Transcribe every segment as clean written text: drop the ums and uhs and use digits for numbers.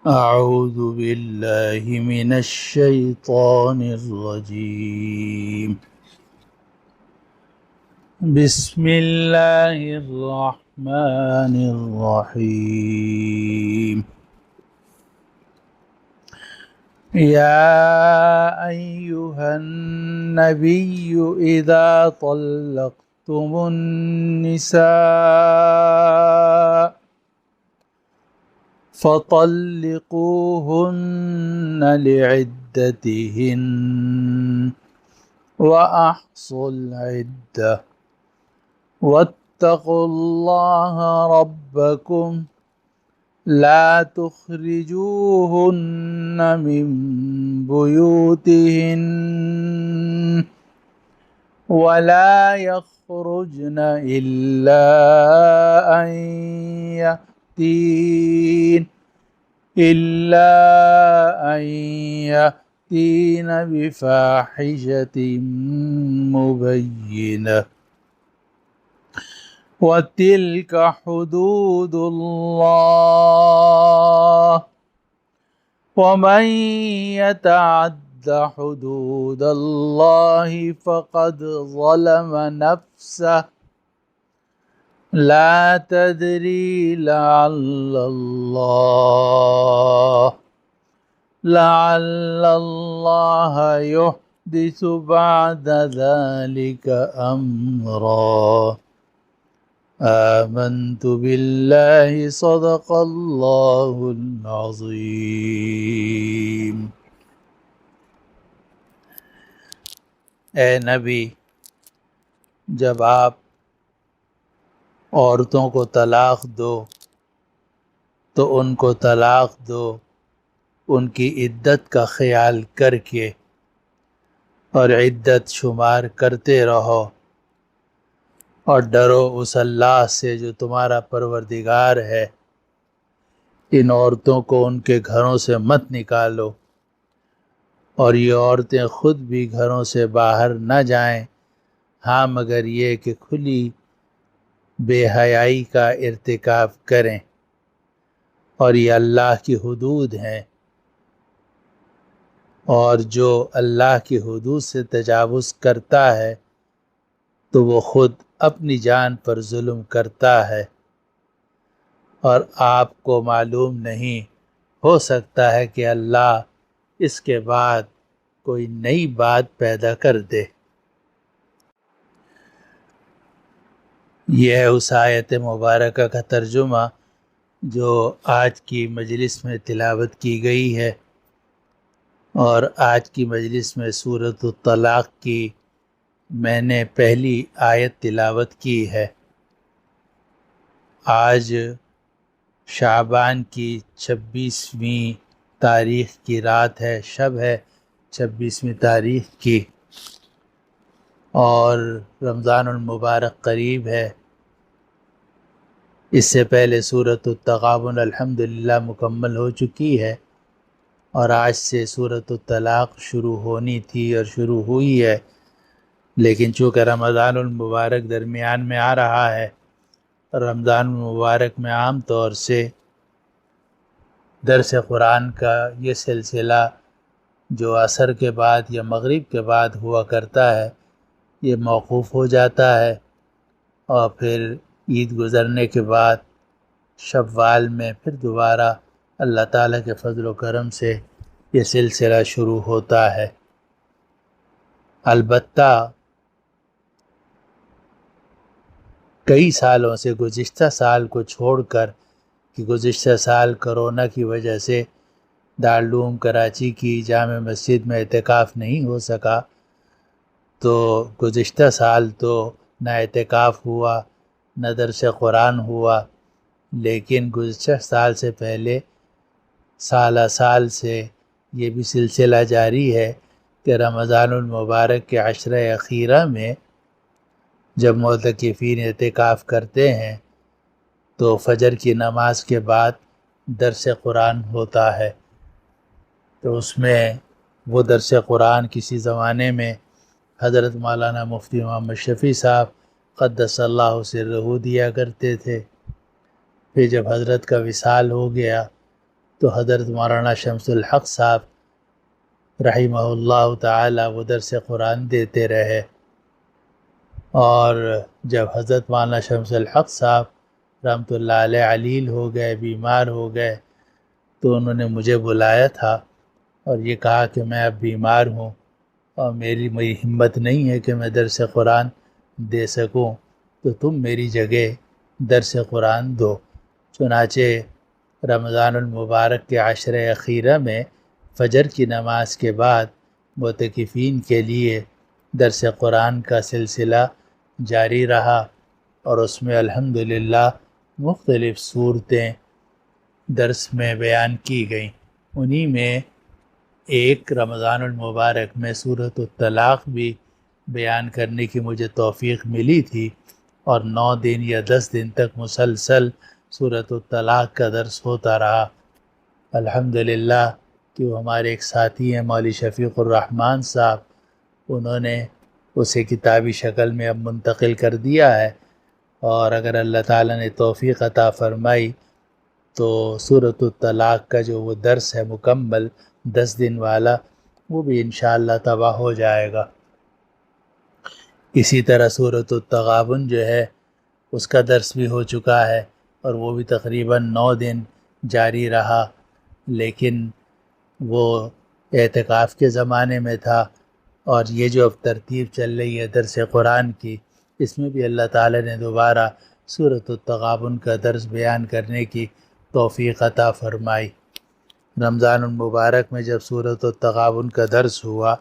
أعوذ بالله من الشيطان الرجيم. بسم الله الرحمن الرحيم. يا أيها النبي إذا طلقتم النساء فطلقوهن لعدتهن وأحصوا العدة واتقوا الله ربكم لا تخرجوهن من بيوتهن ولا يخرجن إلا أن يأتين بفاحشة مبينة وتلك حدود الله ومن يتعد حدود الله فقد ظلم نفسه لا تدري لعل الله يحدث بعد ذلك أمرا. آمنت بالله صدق الله العظيم. اے نبی، جب آپ عورتوں کو طلاق دو تو ان کو طلاق دو ان کی عدت کا خیال کر کے، اور عدت شمار کرتے رہو، اور ڈرو اس اللہ سے جو تمہارا پروردگار ہے. ان عورتوں کو ان کے گھروں سے مت نکالو، اور یہ عورتیں خود بھی گھروں سے باہر نہ جائیں، ہاں مگر یہ کہ کھلی بے حیائی کا ارتکاب کریں، اور یہ اللہ کی حدود ہیں، اور جو اللہ کی حدود سے تجاوز کرتا ہے تو وہ خود اپنی جان پر ظلم کرتا ہے. اور آپ کو معلوم نہیں، ہو سکتا ہے کہ اللہ اس کے بعد کوئی نئی بات پیدا کر دے. یہ ہے اس آیت مبارکہ کا ترجمہ جو آج کی مجلس میں تلاوت کی گئی ہے، اور آج کی مجلس میں سورۃ الطلاق کی میں نے پہلی آیت تلاوت کی ہے. آج شعبان کی 26ویں تاریخ کی رات ہے، شب ہے 26ویں تاریخ کی، اور رمضان المبارک قریب ہے. اس سے پہلے سورۃ التغابن الحمدللہ مکمل ہو چکی ہے، اور آج سے سورۃ الطلاق شروع ہونی تھی اور شروع ہوئی ہے. لیکن چونکہ رمضان المبارک درمیان میں آ رہا ہے، رمضان المبارک میں عام طور سے درس قرآن کا یہ سلسلہ جو عصر کے بعد یا مغرب کے بعد ہوا کرتا ہے، یہ موقوف ہو جاتا ہے، اور پھر عید گزرنے کے بعد شوال میں پھر دوبارہ اللہ تعالیٰ کے فضل و کرم سے یہ سلسلہ شروع ہوتا ہے. البتہ کئی سالوں سے، گزشتہ سال کو چھوڑ کر کہ گزشتہ سال کرونا کی وجہ سے دارالعلوم کراچی کی جامع مسجد میں اعتکاف نہیں ہو سکا، تو گزشتہ سال تو نہ اعتکاف ہوا نہ درس قرآن ہوا. لیکن گزشتہ سال سے پہلے سالہ سال سے یہ بھی سلسلہ جاری ہے کہ رمضان المبارک کے عشرہ اخیرہ میں جب معتکفین اعتکاف کرتے ہیں تو فجر کی نماز کے بعد درس قرآن ہوتا ہے. تو اس میں وہ درس قرآن کسی زمانے میں حضرت مولانا مفتی محمد شفیع صاحب قدس اللہ سرہ دیا کرتے تھے. پھر جب حضرت کا وصال ہو گیا تو حضرت مولانا شمس الحق صاحب رحمہ اللہ تعالی وہ درس قرآن دیتے رہے، اور جب حضرت مولانا شمس الحق صاحب رحمۃ اللہ علیہ علیل ہو گئے، بیمار ہو گئے، تو انہوں نے مجھے بلایا تھا اور یہ کہا کہ میں اب بیمار ہوں اور میری ہمت نہیں ہے کہ میں درس قرآن دے سکوں، تو تم میری جگہ درس قرآن دو۔ چنانچہ رمضان المبارک کے عشر اخیرہ میں فجر کی نماز کے بعد معتکفین کے لیے درس قرآن کا سلسلہ جاری رہا، اور اس میں الحمدللہ مختلف صورتیں درس میں بیان کی گئیں۔ انہی میں ایک رمضان المبارک میں سورۃ الطلاق بھی بیان کرنے کی مجھے توفیق ملی تھی، اور 9 دن یا 10 دن تک مسلسل سورۃ الطلاق کا درس ہوتا رہا۔ الحمدللہ کہ وہ ہمارے ایک ساتھی ہیں مولوی شفیق الرحمن صاحب، انہوں نے اسے کتابی شکل میں اب منتقل کر دیا ہے، اور اگر اللہ تعالیٰ نے توفیق عطا فرمائی تو سورۃ الطلاق کا جو وہ درس ہے مکمل 10 دن والا، وہ بھی انشاءاللہ طبع ہو جائے گا۔ اسی طرح سورۃ التغابن جو ہے اس کا درس بھی ہو چکا ہے، اور وہ بھی تقریباً 9 دن جاری رہا، لیکن وہ اعتکاف کے زمانے میں تھا، اور یہ جو اب ترتیب چل رہی ہے درس قرآن کی، اس میں بھی اللہ تعالیٰ نے دوبارہ سورۃ التغابن کا درس بیان کرنے کی توفیق عطا فرمائی۔ رمضان المبارک میں جب سورۃ التغابن کا درس ہوا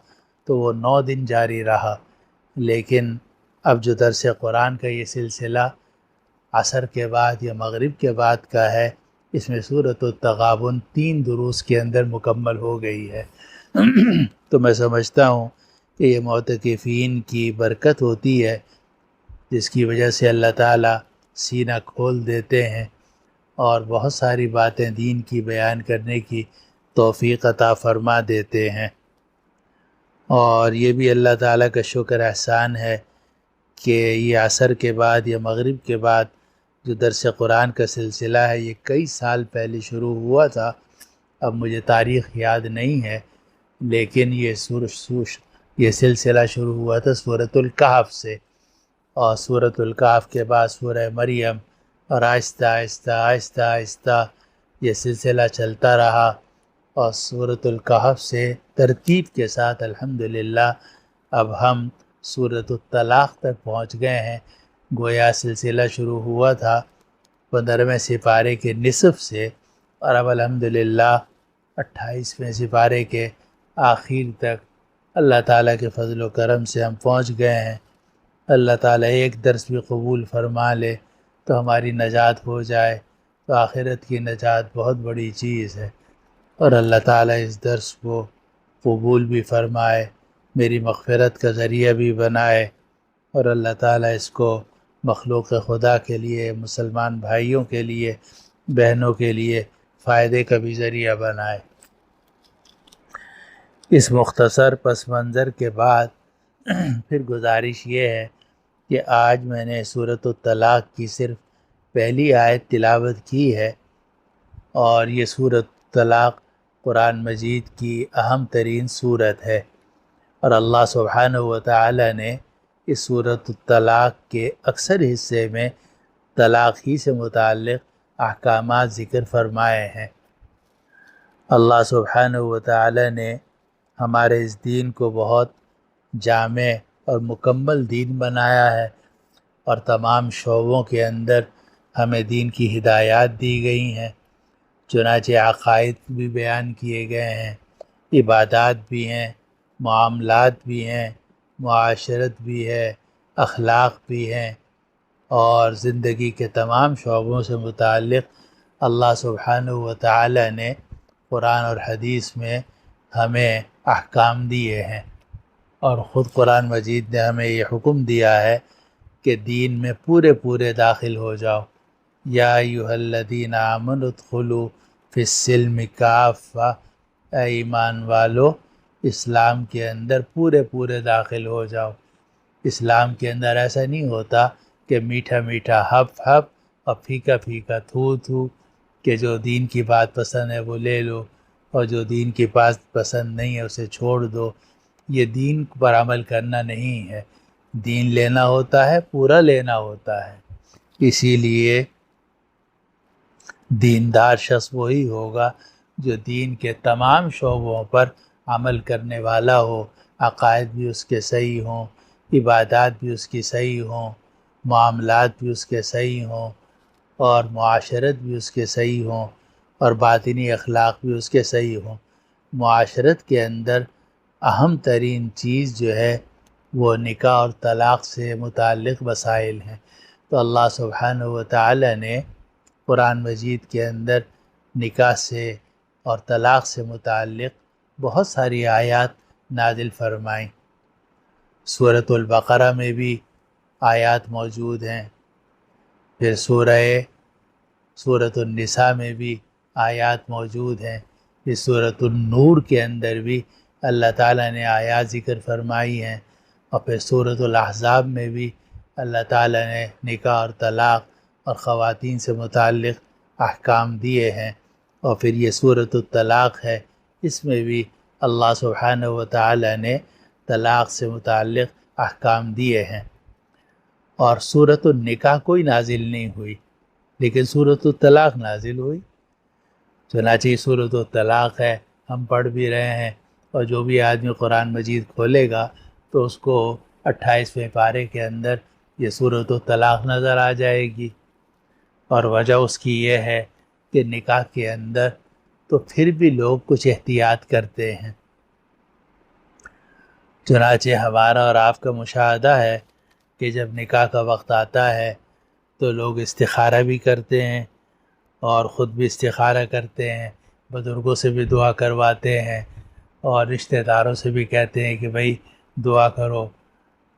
تو وہ 9 دن جاری رہا، لیکن اب جو درس قرآن کا یہ سلسلہ عصر کے بعد یا مغرب کے بعد کا ہے، اس میں سورۃ التغابن 3 دروس کے اندر مکمل ہو گئی ہے۔ تو میں سمجھتا ہوں کہ یہ معتکفین کی برکت ہوتی ہے، جس کی وجہ سے اللہ تعالیٰ سینہ کھول دیتے ہیں اور بہت ساری باتیں دین کی بیان کرنے کی توفیق عطا فرما دیتے ہیں۔ اور یہ بھی اللہ تعالیٰ کا شکر احسان ہے کہ یہ عصر کے بعد یا مغرب کے بعد جو درس قرآن کا سلسلہ ہے یہ کئی سال پہلے شروع ہوا تھا، اب مجھے تاریخ یاد نہیں ہے، لیکن یہ سلسلہ شروع ہوا تھا سورۃ الکہف سے، اور سورۃ الکہف کے بعد سورہ مریم، اور آہستہ آہستہ آہستہ آہستہ یہ سلسلہ چلتا رہا، اور سورۃ الکہف سے ترتیب کے ساتھ الحمدللہ اب ہم سورۃ الطلاق تک پہنچ گئے ہیں۔ گویا سلسلہ شروع ہوا تھا 15ویں سپارے کے نصف سے، اور اب الحمدللہ 28ویں سپارے کے آخر تک اللہ تعالیٰ کے فضل و کرم سے ہم پہنچ گئے ہیں۔ اللہ تعالیٰ ایک درس بھی قبول فرما لے تو ہماری نجات ہو جائے، تو آخرت کی نجات بہت بڑی چیز ہے، اور اللہ تعالیٰ اس درس کو قبول بھی فرمائے، میری مغفرت کا ذریعہ بھی بنائے، اور اللہ تعالیٰ اس کو مخلوق خدا کے لیے، مسلمان بھائیوں کے لیے، بہنوں کے لیے فائدے کا بھی ذریعہ بنائے۔ اس مختصر پس منظر کے بعد پھر گزارش یہ ہے کہ آج میں نے سورۃ الطلاق کی صرف پہلی آیت تلاوت کی ہے، اور یہ سورۃ الطلاق قرآن مجید کی اہم ترین سورت ہے، اور اللہ سبحانہ و تعالی نے اس سورۃ الطلاق کے اکثر حصے میں طلاق ہی سے متعلق احکامات ذکر فرمائے ہیں۔ اللہ سبحانہ و تعالی نے ہمارے اس دین کو بہت جامع اور مکمل دین بنایا ہے، اور تمام شعبوں کے اندر ہمیں دین کی ہدایات دی گئی ہیں، چنانچہ عقائد بھی بیان کیے گئے ہیں، عبادات بھی ہیں، معاملات بھی ہیں، معاشرت بھی ہے، اخلاق بھی ہیں، اور زندگی کے تمام شعبوں سے متعلق اللہ سبحانہ و تعالی نے قرآن اور حدیث میں ہمیں احکام دیے ہیں، اور خود قرآن مجید نے ہمیں یہ حکم دیا ہے کہ دین میں پورے داخل ہو جاؤ، یا ایھا الذین آمنوا ادخلوا فی السلم کافہ، اے ایمان والو اسلام کے اندر پورے داخل ہو جاؤ۔ اسلام کے اندر ایسا نہیں ہوتا کہ میٹھا میٹھا ہپ اور پھیکا پھیکا تھو، کہ جو دین کی بات پسند ہے وہ لے لو اور جو دین کی بات پسند نہیں ہے اسے چھوڑ دو. یہ دین پر عمل کرنا نہیں ہے. دین لینا ہوتا ہے، پورا لینا ہوتا ہے. اسی لیے دیندار شخص وہی ہوگا جو دین کے تمام شعبوں پر عمل کرنے والا ہو. عقائد بھی اس کے صحیح ہوں، عبادات بھی اس کی صحیح ہوں، معاملات بھی اس کے صحیح ہوں، اور معاشرت بھی اس کے صحیح ہوں، اور باطنی اخلاق بھی اس کے صحیح ہوں. معاشرت کے اندر اہم ترین چیز جو ہے وہ نکاح اور طلاق سے متعلق مسائل ہیں. تو اللہ سبحانہ و تعالی نے قرآن مجید کے اندر نکاح سے اور طلاق سے متعلق بہت ساری آیات نازل فرمائیں. سورۃ البقرہ میں بھی آیات موجود ہیں، پھر سورۃ النساء میں بھی آیات موجود ہیں، پھر سورۃ النور کے اندر بھی اللہ تعالیٰ نے آیات ذکر فرمائی ہیں، اور پھر سورۃ الاحزاب میں بھی اللہ تعالیٰ نے نکاح اور طلاق اور خواتین سے متعلق احکام دیے ہیں. اور پھر یہ سورۃ الطلاق ہے، اس میں بھی اللہ سبحانہ و تعالیٰ نے طلاق سے متعلق احکام دیے ہیں. اور سورۃ النکاح کوئی نازل نہیں ہوئی، لیکن سورۃ الطلاق نازل ہوئی. چنانچہ یہ سورۃ الطلاق ہے، ہم پڑھ بھی رہے ہیں، اور جو بھی آدمی قرآن مجید کھولے گا تو اس کو 28ویں پارے کے اندر یہ سورۃ الطلاق نظر آ جائے گی. اور وجہ اس کی یہ ہے کہ نکاح کے اندر تو پھر بھی لوگ کچھ احتیاط کرتے ہیں. چنانچہ ہمارا اور آپ کا مشاہدہ ہے کہ جب نکاح کا وقت آتا ہے تو لوگ استخارہ بھی کرتے ہیں، اور خود بھی استخارہ کرتے ہیں، بزرگوں سے بھی دعا کرواتے ہیں، اور رشتہ داروں سے بھی کہتے ہیں کہ بھئی دعا کرو،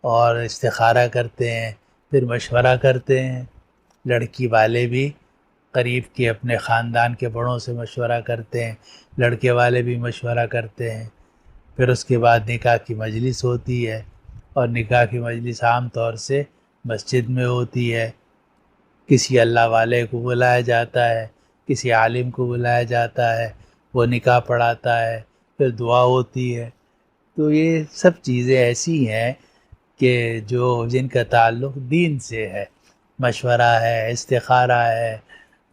اور استخارہ کرتے ہیں، پھر مشورہ کرتے ہیں. لڑکی والے بھی قریب کے اپنے خاندان کے بڑوں سے مشورہ کرتے ہیں، لڑکے والے بھی مشورہ کرتے ہیں. پھر اس کے بعد نکاح کی مجلس ہوتی ہے، اور نکاح کی مجلس عام طور سے مسجد میں ہوتی ہے. کسی اللہ والے کو بلایا جاتا ہے، کسی عالم کو بلایا جاتا ہے، وہ نکاح پڑھاتا ہے، پھر دعا ہوتی ہے. تو یہ سب چیزیں ایسی ہیں کہ جن کا تعلق دین سے ہے. مشورہ ہے، استخارہ ہے،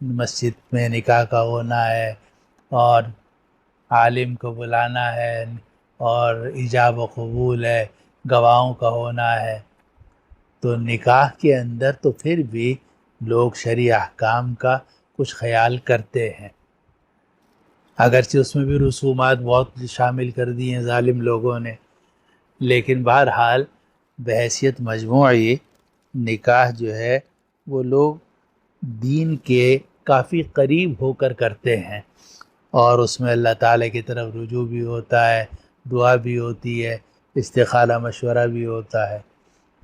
مسجد میں نکاح کا ہونا ہے، اور عالم کو بلانا ہے، اور ایجاب و قبول ہے، گواہوں کا ہونا ہے. تو نکاح کے اندر تو پھر بھی لوگ شرعی احکام کا کچھ خیال کرتے ہیں، اگرچہ اس میں بھی رسومات بہت شامل کر دی ہیں ظالم لوگوں نے. لیکن بہرحال بحیثیت مجموعی نکاح جو ہے وہ لوگ دین کے کافی قریب ہو کر کرتے ہیں، اور اس میں اللہ تعالیٰ کی طرف رجوع بھی ہوتا ہے، دعا بھی ہوتی ہے، استخارہ مشورہ بھی ہوتا ہے.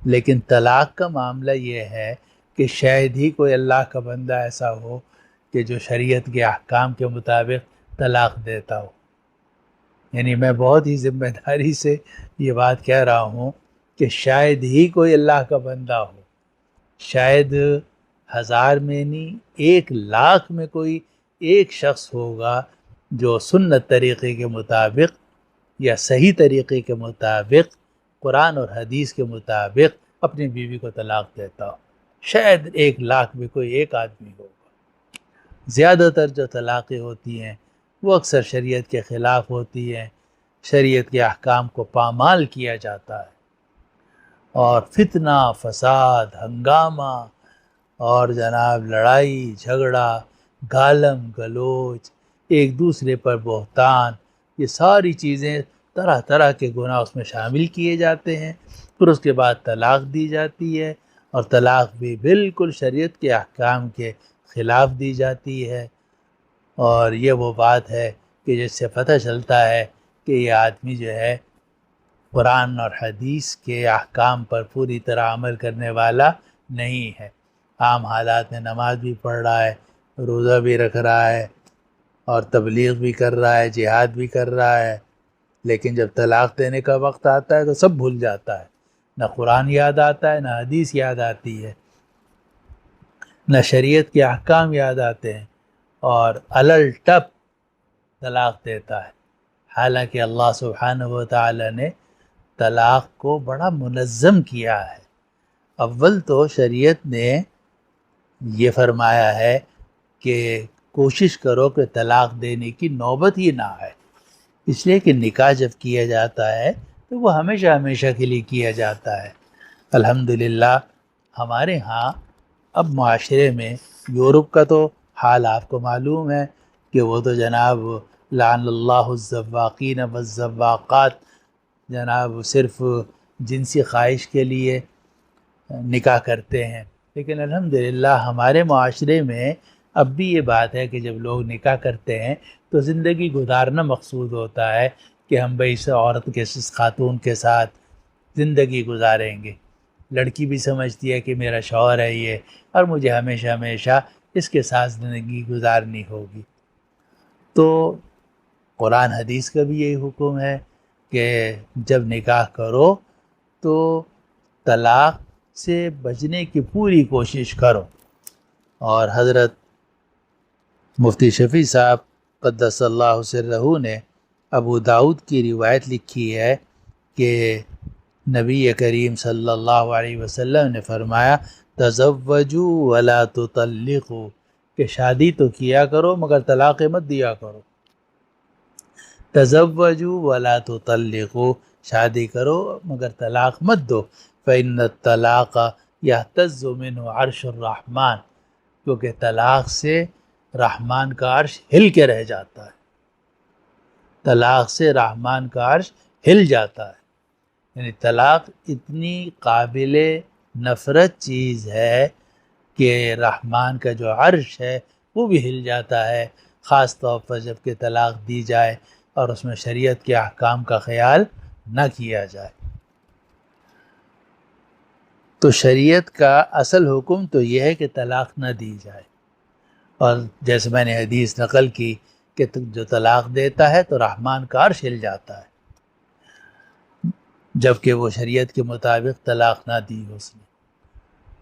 لیکن طلاق کا معاملہ یہ ہے کہ شاید ہی کوئی اللہ کا بندہ ایسا ہو کہ جو شریعت کے احکام کے مطابق طلاق دیتا ہو. یعنی میں بہت ہی ذمہ داری سے یہ بات کہہ رہا ہوں کہ شاید ہی کوئی اللہ کا بندہ ہو، شاید 1000 میں نہیں 1,00,000 میں کوئی ایک شخص ہوگا جو سنت طریقے کے مطابق یا صحیح طریقے کے مطابق قرآن اور حدیث کے مطابق اپنی بیوی کو طلاق دیتا ہو. شاید 1,00,000 میں کوئی ایک آدمی ہوگا. زیادہ تر جو طلاقیں ہوتی ہیں وہ اکثر شریعت کے خلاف ہوتی ہیں، شریعت کے احکام کو پامال کیا جاتا ہے، اور فتنہ، فساد، ہنگامہ، اور جناب لڑائی جھگڑا، گالم گلوچ، ایک دوسرے پر بہتان، یہ ساری چیزیں طرح طرح کے گناہ اس میں شامل کیے جاتے ہیں. پھر اس کے بعد طلاق دی جاتی ہے، اور طلاق بھی بالکل شریعت کے احکام کے خلاف دی جاتی ہے. اور یہ وہ بات ہے کہ جس سے پتہ چلتا ہے کہ یہ آدمی جو ہے قرآن اور حدیث کے احکام پر پوری طرح عمل کرنے والا نہیں ہے. عام حالات میں نماز بھی پڑھ رہا ہے، روزہ بھی رکھ رہا ہے، اور تبلیغ بھی کر رہا ہے، جہاد بھی کر رہا ہے، لیکن جب طلاق دینے کا وقت آتا ہے تو سب بھول جاتا ہے. نہ قرآن یاد آتا ہے، نہ حدیث یاد آتی ہے، نہ شریعت کے احکام یاد آتے ہیں. اور الل ٹپ طلاق دیتا ہے، حالانکہ اللہ سبحانہ و تعالی نے طلاق کو بڑا منظم کیا ہے۔ اول تو شریعت نے یہ فرمایا ہے کہ کوشش کرو کہ طلاق دینے کی نوبت ہی نہ آئے، اس لیے کہ نکاح جب کیا جاتا ہے تو وہ ہمیشہ ہمیشہ کے لیے کیا جاتا ہے۔ الحمدللہ ہمارے ہاں اب معاشرے میں، یورپ کا تو حال آپ کو معلوم ہے کہ وہ تو جناب لعن اللہ الزواقین والزواقات، جناب صرف جنسی خواہش کے لیے نکاح کرتے ہیں، لیکن الحمدللہ ہمارے معاشرے میں اب بھی یہ بات ہے کہ جب لوگ نکاح کرتے ہیں تو زندگی گزارنا مقصود ہوتا ہے کہ ہم بھائی اس عورت کے، اس خاتون کے ساتھ زندگی گزاریں گے۔ لڑکی بھی سمجھتی ہے کہ میرا شوہر ہے یہ، اور مجھے ہمیشہ ہمیشہ اس کے ساتھ زندگی گزارنی ہوگی۔ تو قرآن حدیث کا بھی یہی حکم ہے کہ جب نکاح کرو تو طلاق سے بچنے کی پوری کوشش کرو۔ اور حضرت مفتی شفیع صاحب قدس اللہ سرہ نے ابو داؤد کی روایت لکھی ہے کہ نبی کریم صلی اللہ علیہ وسلم نے فرمایا تزوجوا ولا تطلقوا، کہ شادی تو کیا کرو مگر طلاق مت دیا کرو۔ تزوجوا ولا تطلقوا، شادی کرو مگر طلاق مت دو، فإن الطلاق یہتز منہ عرش الرحمن، کیونکہ طلاق سے رحمان کا عرش ہل کے رہ جاتا ہے، طلاق سے رحمان کا عرش ہل جاتا ہے۔ یعنی طلاق اتنی قابل نفرت چیز ہے کہ رحمان کا جو عرش ہے وہ بھی ہل جاتا ہے، خاص طور پر جب کہ طلاق دی جائے اور اس میں شریعت کے احکام کا خیال نہ کیا جائے۔ تو شریعت کا اصل حکم تو یہ ہے کہ طلاق نہ دی جائے، اور جیسے میں نے حدیث نقل کی کہ جو طلاق دیتا ہے تو رحمان کا عرش ہل جاتا ہے، جبکہ وہ شریعت کے مطابق طلاق نہ دی اس نے۔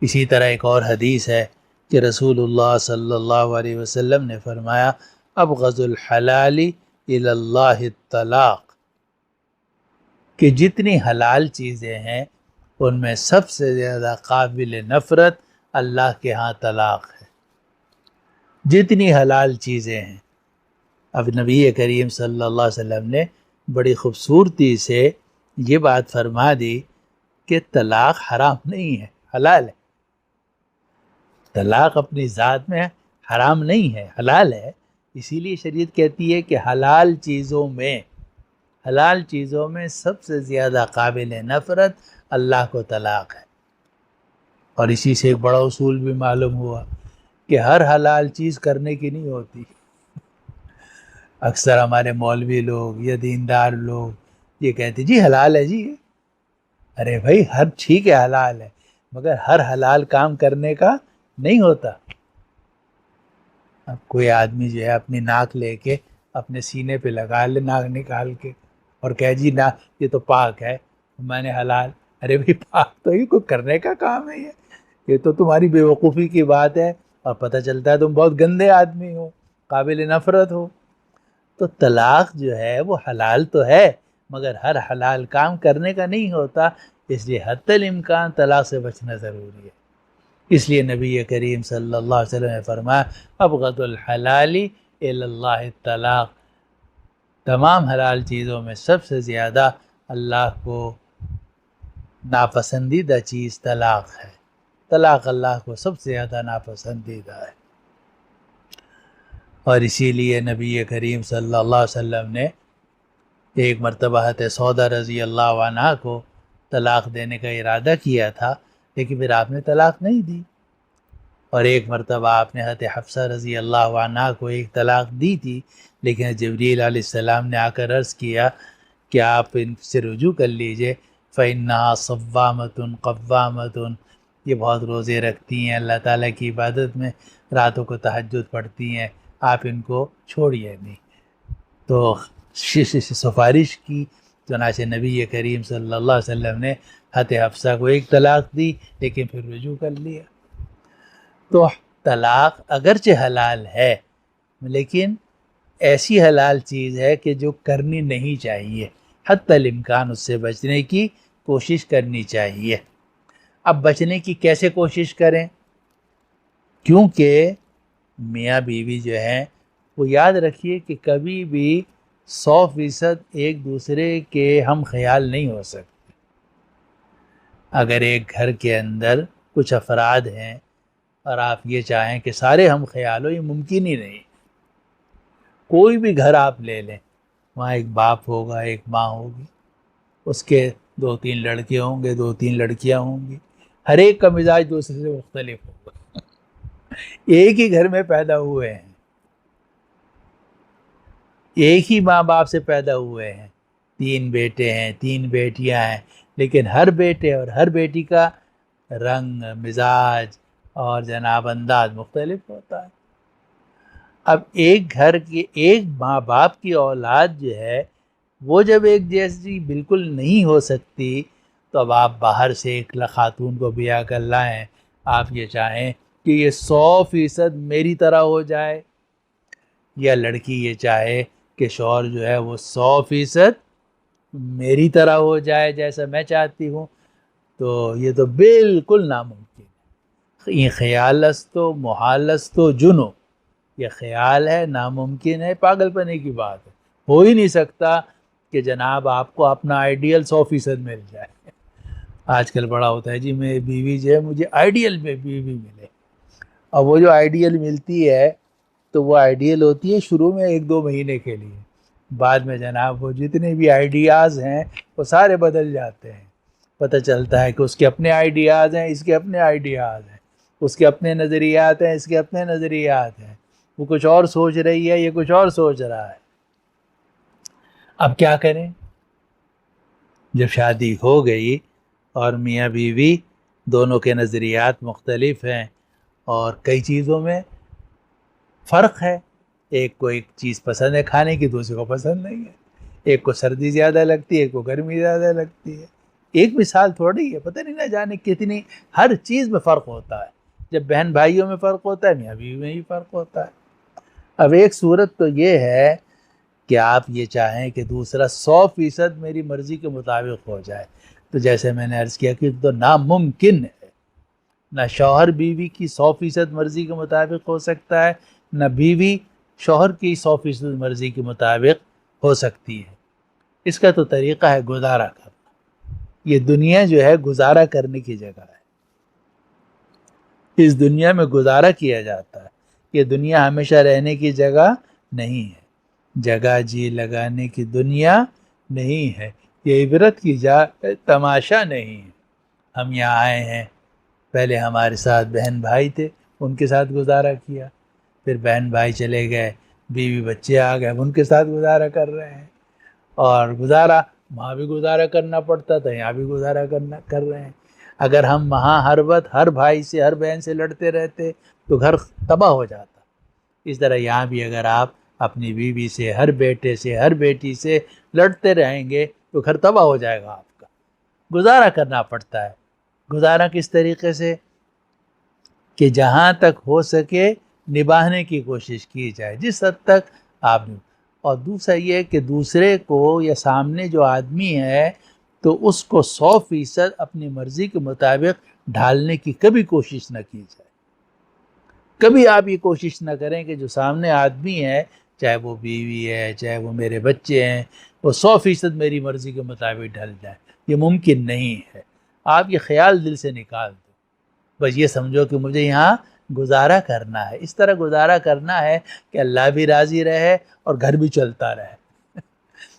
اسی طرح ایک اور حدیث ہے کہ رسول اللہ صلی اللہ علیہ وسلم نے فرمایا ابغض الحلال الی اللہ الطلاق، کہ جتنی حلال چیزیں ہیں ان میں سب سے زیادہ قابل نفرت اللہ کے ہاں طلاق ہے۔ جتنی حلال چیزیں ہیں، اب نبی کریم صلی اللہ علیہ وسلم نے بڑی خوبصورتی سے یہ بات فرما دی کہ طلاق حرام نہیں ہے، حلال ہے۔ طلاق اپنی ذات میں حرام نہیں ہے، حلال ہے۔ اسی لیے شریعت کہتی ہے کہ حلال چیزوں میں سب سے زیادہ قابل نفرت اللہ کو طلاق ہے۔ اور اسی سے ایک بڑا اصول بھی معلوم ہوا کہ ہر حلال چیز کرنے کی نہیں ہوتی۔ اکثر ہمارے مولوی لوگ یا دیندار لوگ یہ کہتے جی حلال ہے جی، ارے بھائی ہر ٹھیک ہے حلال ہے، مگر ہر حلال کام کرنے کا نہیں ہوتا۔ اب کوئی آدمی جو ہے اپنی ناک لے کے اپنے سینے پہ لگا لے، ناک نکال کے، اور کہے جی نا یہ تو پاک ہے، میں نے حلال، ارے بھائی پاک تو یہ کوئی کرنے کا کام ہے، یہ تو تمہاری بے وقوفی کی بات ہے، اور پتہ چلتا ہے تم بہت گندے آدمی ہو، قابل نفرت ہو۔ تو طلاق جو ہے وہ حلال تو ہے مگر ہر حلال کام کرنے کا نہیں ہوتا، اس لیے حتی الامکان طلاق سے بچنا ضروری ہے۔ اس لیے نبی کریم صلی اللہ علیہ وسلم نے فرمایا ابغض الحلال الی اللہ الطلاق، تمام حلال چیزوں میں سب سے زیادہ اللہ کو ناپسندیدہ چیز طلاق ہے، طلاق اللہ کو سب سے زیادہ ناپسندیدہ ہے۔ اور اسی لیے نبی کریم صلی اللہ علیہ وسلم نے ایک مرتبہ حضرت سودا رضی اللہ عنہ کو طلاق دینے کا ارادہ کیا تھا، لیکن پھر آپ نے طلاق نہیں دی۔ اور ایک مرتبہ آپ نے حضرت حفصہ رضی اللہ عنہ کو ایک طلاق دی تھی، لیکن جبریل علیہ السلام نے آ کر عرض کیا کہ آپ ان سے رجوع کر لیجئے، فَإِنَّهَا صَوَّامَةٌ قَوَّامَةٌ، یہ بہت روزے رکھتی ہیں، اللہ تعالیٰ کی عبادت میں راتوں کو تہجد پڑھتی ہیں، آپ ان کو چھوڑیے نہیں۔ تو سفارش کی، چنانچہ نبی کریم صلی اللہ علیہ وسلم نے حضرت حفصہ کو ایک طلاق دی، لیکن پھر رجوع کر لیا۔ تو طلاق اگرچہ حلال ہے لیکن ایسی حلال چیز ہے کہ جو کرنی نہیں چاہیے، حتی الامکان اس سے بچنے کی کوشش کرنی چاہیے۔ اب بچنے کی کیسے کوشش کریں؟ کیونکہ میاں بیوی جو ہیں وہ یاد رکھیے کہ کبھی بھی 100% ایک دوسرے کے ہم خیال نہیں ہو سکتے۔ اگر ایک گھر کے اندر کچھ افراد ہیں اور آپ یہ چاہیں کہ سارے ہم خیال ہو، یہ ممکن ہی نہیں۔ کوئی بھی گھر آپ لے لیں، وہاں ایک باپ ہوگا، ایک ماں ہوگی، اس کے 2-3 لڑکے ہوں گے، 2-3 لڑکیاں ہوں گی، ہر ایک کا مزاج دوسرے سے مختلف ہوگا۔ ایک ہی گھر میں پیدا ہوئے ہیں، ایک ہی ماں باپ سے پیدا ہوئے ہیں، 3 بیٹے ہیں، 3 بیٹیاں ہیں، لیکن ہر بیٹے اور ہر بیٹی کا رنگ، مزاج اور جناب انداز مختلف ہوتا ہے۔ اب ایک گھر کی ایک ماں باپ کی اولاد جو ہے وہ جب ایک جیسی بالکل نہیں ہو سکتی، تو اب آپ باہر سے ایک خاتون کو بیاہ کر لائیں، آپ یہ چاہیں کہ یہ 100% میری طرح ہو جائے، یا لڑکی یہ چاہے کہ شوہر جو ہے وہ 100% میری طرح ہو جائے جیسا میں چاہتی ہوں، تو یہ تو بالکل ناممکن ہے۔ یہ خیال است و محال است و جنو، یہ خیال ہے، ناممکن ہے، پاگل پنے کی بات ہے۔ ہو ہی نہیں سکتا کہ جناب آپ کو اپنا آئیڈیل 100% مل جائے۔ آج کل بڑا ہوتا ہے جی میری بیوی جو ہے مجھے آئیڈیل میں بیوی ملے، اور وہ جو آئیڈیل ملتی ہے تو وہ آئیڈیل ہوتی ہے شروع میں 1-2 مہینے کے لیے، بعد میں جناب وہ جتنے بھی آئیڈیاز ہیں وہ سارے بدل جاتے ہیں۔ پتہ چلتا ہے کہ اس کے اپنے آئیڈیاز ہیں، اس کے اپنے آئیڈیاز ہیں، اس کے اپنے نظریات ہیں، اس کے اپنے نظریات ہیں، وہ کچھ اور سوچ رہی ہے، یہ کچھ اور سوچ رہا ہے۔ اب کیا کریں؟ جب شادی ہو گئی اور میاں بیوی دونوں کے نظریات مختلف ہیں اور کئی چیزوں میں فرق ہے، ایک کو ایک چیز پسند ہے کھانے کی، دوسرے کو پسند نہیں ہے، ایک کو سردی زیادہ لگتی ہے، ایک کو گرمی زیادہ لگتی ہے، ایک مثال تھوڑی ہے، پتہ نہیں نہ جانے کتنی، ہر چیز میں فرق ہوتا ہے۔ جب بہن بھائیوں میں فرق ہوتا ہے، میاں بیوی میں ہی فرق ہوتا ہے۔ اب ایک صورت تو یہ ہے کہ آپ یہ چاہیں کہ دوسرا 100% میری مرضی کے مطابق ہو جائے، تو جیسے میں نے عرض کیا کہ تو ناممکن ہے۔ نہ شوہر بیوی کی 100% مرضی کے مطابق ہو سکتا ہے، نہ بیوی شوہر کی 100% مرضی کے مطابق ہو سکتی ہے۔ اس کا تو طریقہ ہے گزارا کرنا۔ یہ دنیا جو ہے گزارا کرنے کی جگہ ہے، اس دنیا میں گزارا کیا جاتا ہے، یہ دنیا ہمیشہ رہنے کی جگہ نہیں ہے، جگہ جی لگانے کی دنیا نہیں ہے، یہ عبرت کی جا تماشا نہیں ہے۔ ہم یہاں آئے ہیں، پہلے ہمارے ساتھ بہن بھائی تھے، ان کے ساتھ گزارا کیا، پھر بہن بھائی چلے گئے، بیوی بچے آ گئے، ان کے ساتھ گزارا کر رہے ہیں، اور گزارا وہاں بھی گزارا کرنا پڑتا تھا، یہاں بھی گزارا کر رہے ہیں۔ اگر ہم وہاں ہر وقت ہر بھائی سے ہر بہن سے لڑتے رہتے تو گھر تباہ ہو جاتا۔ اس طرح یہاں بھی اگر آپ اپنی بیوی سے، ہر بیٹے سے، ہر بیٹی سے لڑتے رہیں گے تو گھر تباہ ہو جائے گا آپ کا۔ گزارا کرنا پڑتا ہے۔ گزارا کس طریقے سے؟ کہ جہاں تک ہو سکے نبھانے کی کوشش کی جائے، جس حد تک آپ نے۔ اور دوسرا یہ کہ دوسرے کو یا سامنے جو آدمی ہے تو اس کو 100% اپنی مرضی کے مطابق ڈھالنے کی کبھی کوشش نہ کی جائے۔ کبھی آپ یہ کوشش نہ کریں کہ جو سامنے آدمی ہے، چاہے وہ بیوی ہے، چاہے وہ میرے بچے ہیں، وہ 100% میری مرضی کے مطابق ڈھل جائے۔ یہ ممکن نہیں ہے۔ آپ یہ خیال دل سے نکال دو، بس یہ سمجھو کہ مجھے یہاں گزارا کرنا ہے، اس طرح گزارا کرنا ہے کہ اللہ بھی راضی رہے اور گھر بھی چلتا رہے،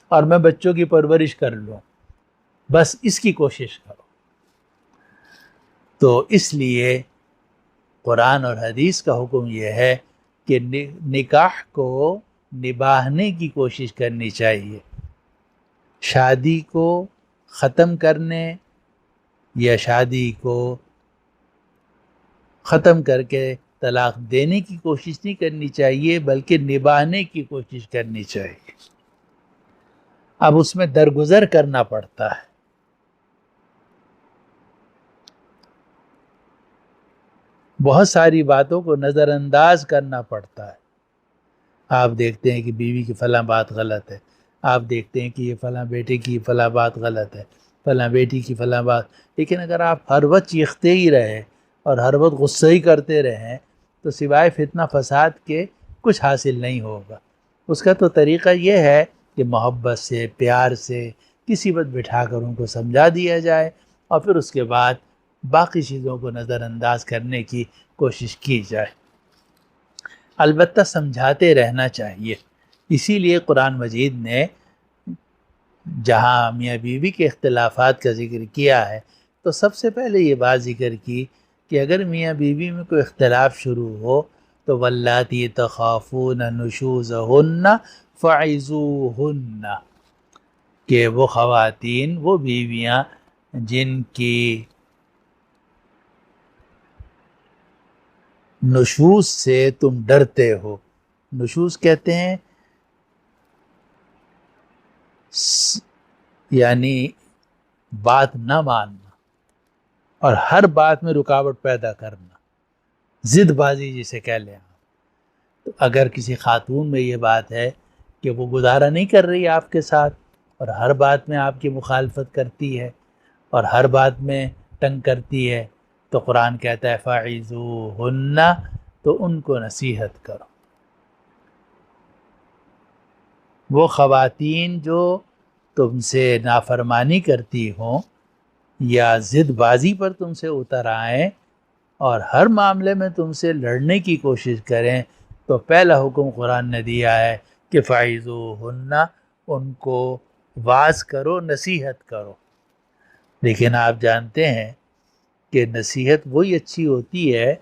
اور میں بچوں کی پرورش کر لوں، بس اس کی کوشش کرو۔ تو اس لیے قرآن اور حدیث کا حکم یہ ہے کہ نکاح کو نبھانے کی کوشش کرنی چاہیے۔ شادی کو ختم کرنے یا شادی کو ختم کر کے طلاق دینے کی کوشش نہیں کرنی چاہیے، بلکہ نبھانے کی کوشش کرنی چاہیے۔ اب اس میں درگزر کرنا پڑتا ہے۔ بہت ساری باتوں کو نظر انداز کرنا پڑتا ہے۔ آپ دیکھتے ہیں کہ بیوی کی فلاں بات غلط ہے، آپ دیکھتے ہیں کہ یہ فلاں بیٹے کی فلاں بات غلط ہے، فلاں بیٹی کی فلاں بات. لیکن اگر آپ ہر وقت چیختے ہی رہیں اور ہر وقت غصہ ہی کرتے رہیں تو سوائے فتنہ فساد کے کچھ حاصل نہیں ہوگا. اس کا تو طریقہ یہ ہے کہ محبت سے، پیار سے کسی وقت بٹھا کر ان کو سمجھا دیا جائے اور پھر اس کے بعد باقی چیزوں کو نظر انداز کرنے کی کوشش کی جائے. البتہ سمجھاتے رہنا چاہیے. اسی لیے قرآن مجید نے جہاں میاں بیوی کے اختلافات کا ذکر کیا ہے تو سب سے پہلے یہ بات ذکر کی کہ اگر میاں بیوی میں کوئی اختلاف شروع ہو تو واللاتی تخافون نشوزہن فعظوہن، کہ وہ خواتین، وہ بیویاں جن کی نشوز سے تم ڈرتے ہو. نشوز کہتے ہیں یعنی بات نہ ماننا اور ہر بات میں رکاوٹ پیدا کرنا، ضد بازی جسے کہہ لیں. تو اگر کسی خاتون میں یہ بات ہے کہ وہ گزارا نہیں کر رہی آپ کے ساتھ اور ہر بات میں آپ کی مخالفت کرتی ہے اور ہر بات میں تنگ کرتی ہے تو قرآن کہتا ہے فَعِظُوهُنَّ، تو ان کو نصیحت کرو. وہ خواتین جو تم سے نافرمانی کرتی ہوں یا ضد بازی پر تم سے اتر آئیں اور ہر معاملے میں تم سے لڑنے کی کوشش کریں تو پہلا حکم قرآن نے دیا ہے کہ فَعِظُوهُنَّ، ان کو واعظ کرو، نصیحت کرو. لیکن آپ جانتے ہیں کہ نصیحت وہی اچھی ہوتی ہے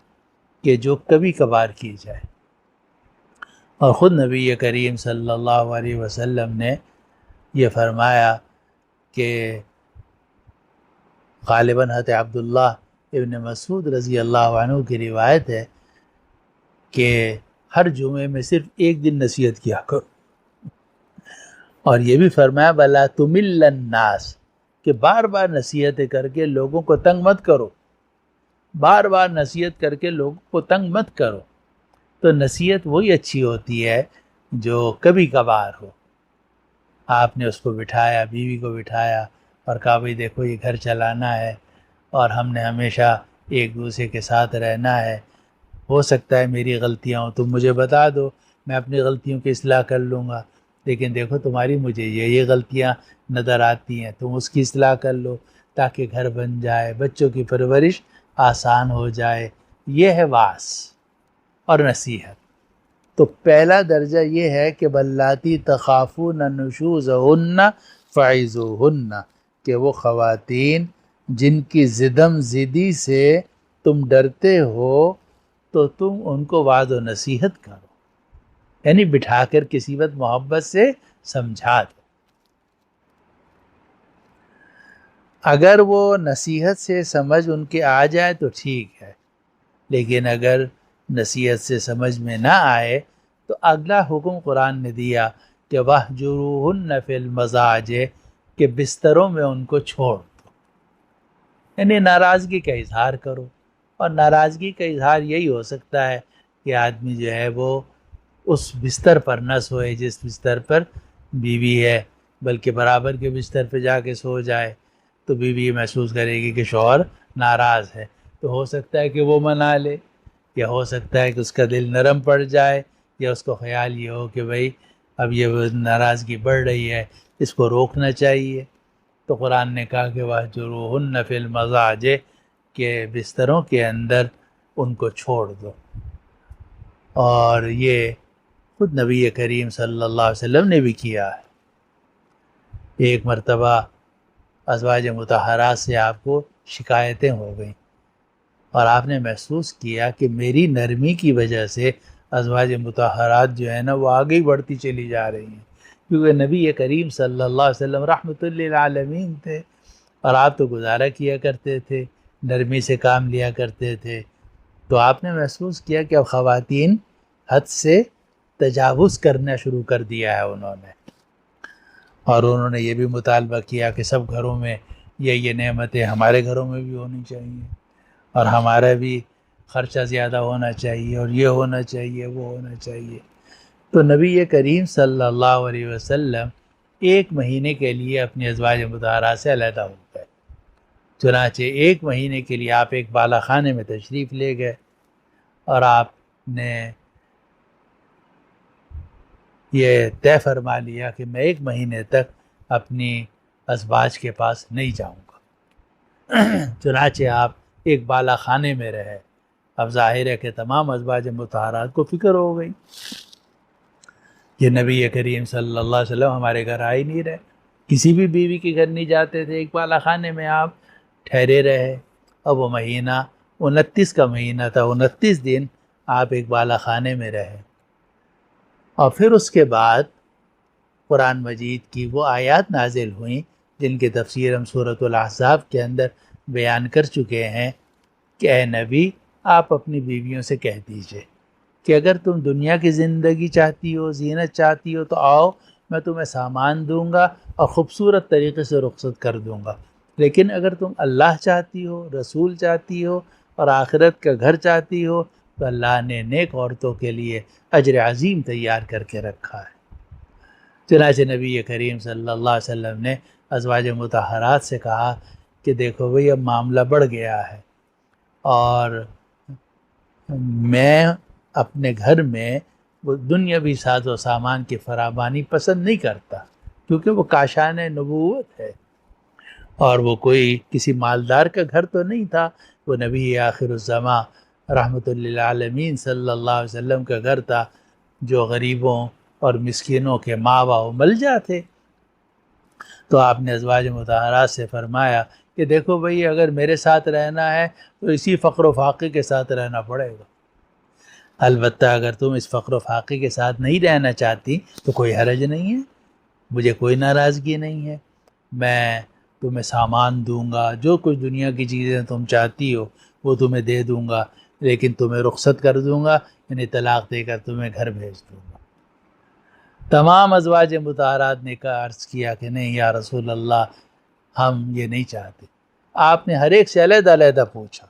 کہ جو کبھی کبھار کی جائے. اور خود نبی کریم صلی اللہ علیہ وسلم نے یہ فرمایا کہ غالباً حضرت عبداللہ ابن مسعود رضی اللہ عنہ کی روایت ہے کہ ہر جمعے میں صرف ایک دن نصیحت کیا کرو. اور یہ بھی فرمایا بلا تمل الناس، کہ بار بار نصیحتیں کر کے لوگوں کو تنگ مت کرو، بار بار نصیحت کر کے لوگوں کو تنگ مت کرو. تو نصیحت وہی اچھی ہوتی ہے جو کبھی کبھار ہو. آپ نے اس کو بٹھایا، بیوی کو بٹھایا اور کہا بھئی دیکھو یہ گھر چلانا ہے اور ہم نے ہمیشہ ایک دوسرے کے ساتھ رہنا ہے. ہو سکتا ہے میری غلطیاں ہوں، تم مجھے بتا دو، میں اپنی غلطیوں کی اصلاح کر لوں گا. لیکن دیکھو تمہاری مجھے یہ غلطیاں نظر آتی ہیں، تم اس کی اصلاح کر لو تاکہ گھر بن جائے، بچوں کی پرورش آسان ہو جائے. یہ ہے واعظ اور نصیحت. تو پہلا درجہ یہ ہے کہ واللاتی تخافون نشوزہن فعظوہن، کہ وہ خواتین جن کی زدم زدی سے تم ڈرتے ہو تو تم ان کو وعظ و نصیحت کرو، یعنی بٹھا کر کسی وقت محبت سے سمجھا دو. اگر وہ نصیحت سے سمجھ ان کے آ جائے تو ٹھیک ہے، لیکن اگر نصیحت سے سمجھ میں نہ آئے تو اگلا حکم قرآن نے دیا کہ وَاہْجُرُوهُنَّ فِي الْمَضَاجِعِ، کہ بستروں میں ان کو چھوڑ دو، یعنی ناراضگی کا اظہار کرو. اور ناراضگی کا اظہار یہی ہو سکتا ہے کہ آدمی جو ہے وہ اس بستر پر نہ سوئے جس بستر پر بیوی ہے، بلکہ برابر کے بستر پہ جا کے سو جائے تو بیوی محسوس کرے گی کہ شوہر ناراض ہے. تو ہو سکتا ہے کہ وہ منا لے، یا ہو سکتا ہے کہ اس کا دل نرم پڑ جائے، یا اس کو خیال یہ ہو کہ بھئی اب یہ ناراضگی بڑھ رہی ہے، اس کو روکنا چاہیے. تو قرآن نے کہا کہ وَاہْجُرُوهُنَّ فِي الْمَضَاجِعِ، کہ بستروں کے اندر ان کو چھوڑ دو. اور یہ خود نبی کریم صلی اللہ علیہ وسلم نے بھی کیا ہے. ایک مرتبہ ازواج مطہرات سے آپ کو شکایتیں ہو گئیں اور آپ نے محسوس کیا کہ میری نرمی کی وجہ سے ازواج مطہرات جو ہے نا وہ آگے بڑھتی چلی جا رہی ہیں، کیونکہ نبی کریم صلی اللہ علیہ وسلم رحمۃ للعالمین تھے اور آپ تو گزارا کیا کرتے تھے، نرمی سے کام لیا کرتے تھے. تو آپ نے محسوس کیا کہ اب خواتین حد سے تجاوز کرنا شروع کر دیا ہے انہوں نے. اور انہوں نے یہ بھی مطالبہ کیا کہ سب گھروں میں یہ نعمتیں ہمارے گھروں میں بھی ہونی چاہیے اور ہمارا بھی خرچہ زیادہ ہونا چاہیے اور یہ ہونا چاہیے وہ ہونا چاہیے. تو نبی کریم صلی اللہ علیہ وسلم 1 مہینے کے لیے اپنی ازواج مطہرات سے علیحدہ ہو گئے۔ چنانچہ 1 مہینے کے لیے آپ ایک بالا خانے میں تشریف لے گئے اور آپ نے یہ طے فرما لیا کہ میں 1 مہینے تک اپنی ازواج کے پاس نہیں جاؤں گا۔ چنانچہ آپ ایک بالا خانے میں رہے۔ اب ظاہر ہے کہ تمام ازواج مطہرات کو فکر ہو گئی کہ نبی کریم صلی اللہ علیہ وسلم ہمارے گھر آ ہی نہیں رہے، کسی بھی بیوی کے گھر نہیں جاتے تھے، ایک بالا خانے میں آپ ٹھہرے رہے۔ اب وہ مہینہ 29 کا مہینہ تھا، 29 دن آپ ایک بالا خانے میں رہے، اور پھر اس کے بعد قرآن مجید کی وہ آیات نازل ہوئیں جن کی تفسیر ہم سورۃ الاحزاب کے اندر بیان کر چکے ہیں کہ اے نبی آپ اپنی بیویوں سے کہہ دیجئے کہ اگر تم دنیا کی زندگی چاہتی ہو، زینت چاہتی ہو، تو آؤ میں تمہیں سامان دوں گا اور خوبصورت طریقے سے رخصت کر دوں گا، لیکن اگر تم اللہ چاہتی ہو، رسول چاہتی ہو اور آخرت کا گھر چاہتی ہو تو اللہ نے نیک عورتوں کے لیے اجر عظیم تیار کر کے رکھا ہے۔ چنانچہ نبی کریم صلی اللہ علیہ وسلم نے ازواج مطہرات سے کہا کہ دیکھو بھئی اب معاملہ بڑھ گیا ہے، اور میں اپنے گھر میں وہ دنیاوی ساز و سامان کی فراوانی پسند نہیں کرتا، کیونکہ وہ کاشان نبوت ہے، اور وہ کوئی کسی مالدار کا گھر تو نہیں تھا، وہ نبی آخر الزماں رحمۃ للعالمین صلی اللہ علیہ وسلم کا گھر تھا، جو غریبوں اور مسکینوں کے ماوا و ملجا تھے۔ تو آپ نے ازواج مطہرات سے فرمایا کہ دیکھو بھئی اگر میرے ساتھ رہنا ہے تو اسی فقر و فاقے کے ساتھ رہنا پڑے گا، البتہ اگر تم اس فقر و فاقے کے ساتھ نہیں رہنا چاہتی تو کوئی حرج نہیں ہے، مجھے کوئی ناراضگی نہیں ہے، میں تمہیں سامان دوں گا، جو کچھ دنیا کی چیزیں تم چاہتی ہو وہ تمہیں دے دوں گا، لیکن تمہیں رخصت کر دوں گا، یعنی طلاق دے کر تمہیں گھر بھیج دوں گا۔ تمام ازواج مطہرات نے عرض کیا کہ نہیں یا رسول اللہ، ہم یہ نہیں چاہتے۔ آپ نے ہر ایک سے علیحدہ علیحدہ پوچھا،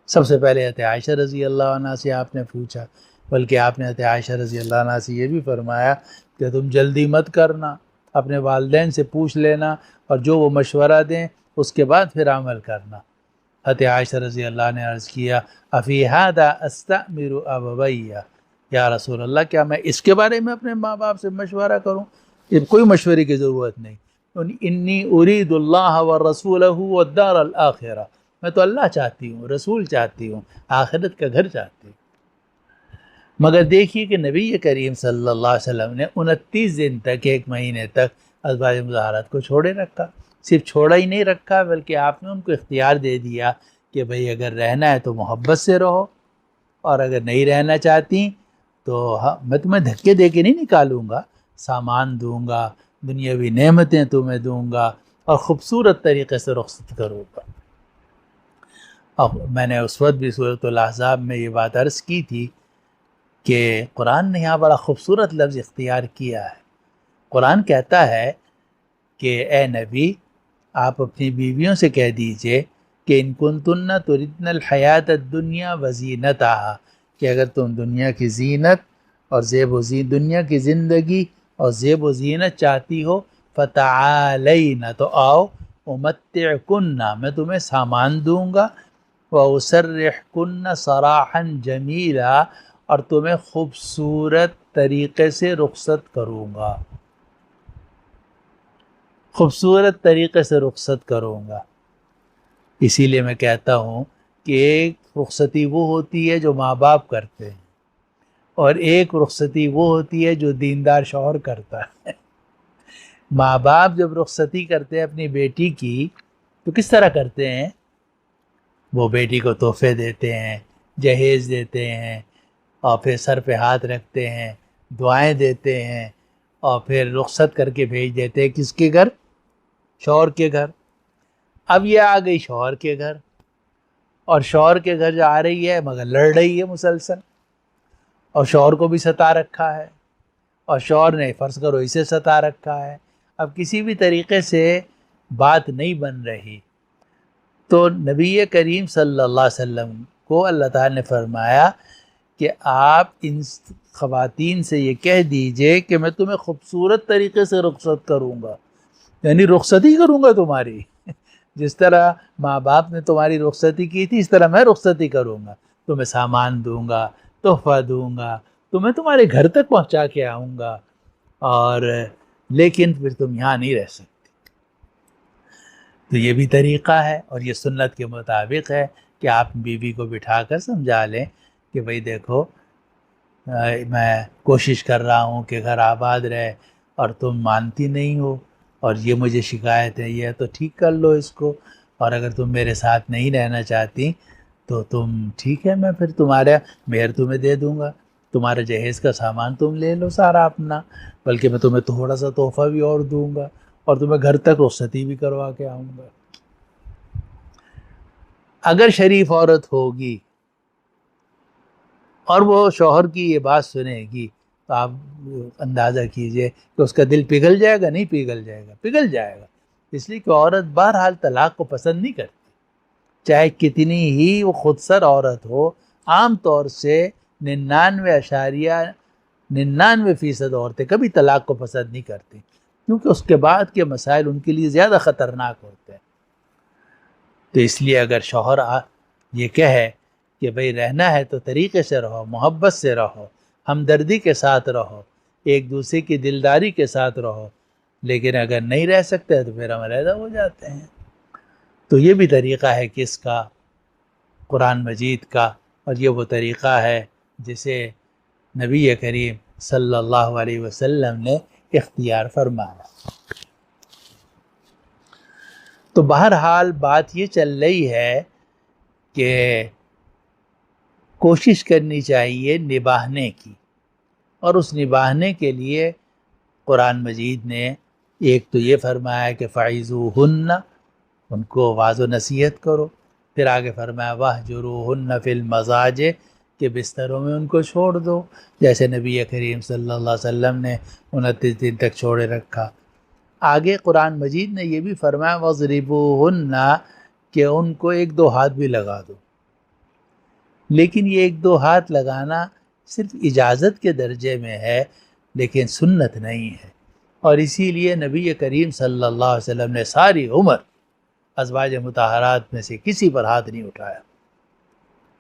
سب سے پہلے حضرت عائشہ رضی اللہ عنہ سے آپ نے پوچھا، بلکہ آپ نے حضرت عائشہ رضی اللہ عنہ سے یہ بھی فرمایا کہ تم جلدی مت کرنا، اپنے والدین سے پوچھ لینا اور جو وہ مشورہ دیں اس کے بعد پھر عمل کرنا۔ حضرت عائشہ رضی اللہ عنہ نے عرض کیا افی ھذا استأمر ابویّ، یا رسول اللہ کیا میں اس کے بارے میں اپنے ماں باپ سے مشورہ کروں؟ یہ کوئی مشورے کی ضرورت نہیں، انی ارید اللہ ورسولہ والدار الآخرہ، میں تو اللہ چاہتی ہوں، رسول چاہتی ہوں، آخرت کا گھر چاہتی ہوں۔ مگر دیکھیے کہ نبی کریم صلی اللہ علیہ وسلم نے 29 دن تک، 1 مہینے تک ازواج مطہرات کو چھوڑے رکھا، صرف چھوڑا ہی نہیں رکھا بلکہ آپ نے ان کو اختیار دے دیا کہ بھئی اگر رہنا ہے تو محبت سے رہو، اور اگر نہیں رہنا چاہتی تو میں تمہیں دھکے دے کے نہیں نکالوں گا، سامان دوں گا، دنیاوی نعمتیں تمہیں دوں گا اور خوبصورت طریقے سے رخصت کروں گا۔ اب میں نے اس وقت بھی سورۃ الاحزاب میں یہ بات عرض کی تھی کہ قرآن نے یہاں بڑا خوبصورت لفظ اختیار کیا ہے۔ قرآن کہتا ہے کہ اے نبی آپ اپنی بیویوں سے کہہ دیجئے کہ ان کنتن تردن الحیات الدنیا وزینتہا، کہ اگر تم دنیا کی زینت اور دنیا کی زندگی اور زیب و زینت چاہتی ہو فتعالین، تو آؤ امتعکن، میں تمہیں سامان دوں گا، واسرحکن سراحا جمیلا، اور تمہیں خوبصورت طریقے سے رخصت کروں گا، خوبصورت طریقے سے رخصت کروں گا۔ اسی لیے میں کہتا ہوں کہ ایک رخصتی وہ ہوتی ہے جو ماں باپ کرتے ہیں، اور ایک رخصتی وہ ہوتی ہے جو دیندار شوہر کرتا ہے۔ ماں باپ جب رخصتی کرتے ہیں اپنی بیٹی کی تو کس طرح کرتے ہیں؟ وہ بیٹی کو تحفے دیتے ہیں، جہیز دیتے ہیں، اور پھر سر پہ ہاتھ رکھتے ہیں، دعائیں دیتے ہیں، اور پھر رخصت کر کے بھیج دیتے ہیں کس کے گھر؟ شوہر کے گھر۔ اب یہ آ گئی شوہر کے گھر، اور شوہر کے گھر جو آ رہی ہے مگر لڑ رہی ہے مسلسل، اور شوہر کو بھی ستا رکھا ہے، اور شوہر نے فرض کرو اسے ستا رکھا ہے، اب کسی بھی طریقے سے بات نہیں بن رہی، تو نبی کریم صلی اللہ علیہ وسلم کو اللہ تعالیٰ نے فرمایا کہ آپ ان خواتین سے یہ کہہ دیجئے کہ میں تمہیں خوبصورت طریقے سے رخصت کروں گا، یعنی رخصتی کروں گا تمہاری، جس طرح ماں باپ نے تمہاری رخصتی کی تھی اس طرح میں رخصتی کروں گا، تمہیں سامان دوں گا، تحفہ دوں گا، تمہیں تمہارے گھر تک پہنچا کے آؤں گا، اور لیکن پھر تم یہاں نہیں رہ سکتے۔ تو یہ بھی طریقہ ہے، اور یہ سنت کے مطابق ہے کہ آپ بیوی کو بٹھا کر سمجھا لیں کہ بھئی دیکھو میں کوشش کر رہا ہوں کہ گھر آباد رہے اور تم مانتی نہیں ہو، اور یہ مجھے شکایت ہے، یہ تو ٹھیک کر لو اس کو، اور اگر تم میرے ساتھ نہیں رہنا چاہتی تو تم ٹھیک ہے، میں پھر تمہارا مہر تمہیں دے دوں گا، تمہارا جہیز کا سامان تم لے لو سارا اپنا، بلکہ میں تمہیں تھوڑا سا تحفہ بھی اور دوں گا، اور تمہیں گھر تک رخصتی بھی کروا کے آؤں گا۔ اگر شریف عورت ہوگی اور وہ شوہر کی یہ بات سنے گی تو آپ اندازہ کیجئے کہ اس کا دل پگھل جائے گا، نہیں پگھل جائے گا، پگھل جائے گا، اس لیے کہ عورت بہرحال طلاق کو پسند نہیں کرتی، چاہے کتنی ہی وہ خود سر عورت ہو۔ عام طور سے 99.99% عورتیں کبھی طلاق کو پسند نہیں کرتی، کیونکہ اس کے بعد کے مسائل ان کے لیے زیادہ خطرناک ہوتے ہیں۔ تو اس لیے اگر شوہر یہ کہے کہ بھئی رہنا ہے تو طریقے سے رہو، محبت سے رہو، ہمدردی کے ساتھ رہو، ایک دوسرے کی دلداری کے ساتھ رہو، لیکن اگر نہیں رہ سکتے تو پھر ہم علیحدہ ہو جاتے ہیں۔ تو یہ بھی طریقہ ہے کس کا؟ قرآن مجید کا، اور یہ وہ طریقہ ہے جسے نبی کریم صلی اللہ علیہ وسلم نے اختیار فرمایا۔ تو بہرحال بات یہ چل رہی ہے کہ کوشش کرنی چاہیے نبھانے کی، اور اس نبھانے کے لیے قرآن مجید نے ایک تو یہ فرمایا کہ فَعِظُوهُنَّ، ان کو واعظ و نصیحت کرو، پھر آگے فرمایا وَاهْجُرُوهُنَّ فِي الْمَضَاجِعِ، کہ بستروں میں ان کو چھوڑ دو، جیسے نبی کریم صلی اللہ علیہ وسلم نے 29 دن تک چھوڑے رکھا۔ آگے قرآن مجید نے یہ بھی فرمایا وَاضْرِبُوهُنَّ، کہ ان کو ایک دو ہاتھ بھی لگا دو، لیکن یہ ایک دو ہاتھ لگانا صرف اجازت کے درجے میں ہے، لیکن سنت نہیں ہے، اور اسی لیے نبی کریم صلی اللہ علیہ وسلم نے ساری عمر ازواج مطہرات میں سے کسی پر ہاتھ نہیں اٹھایا،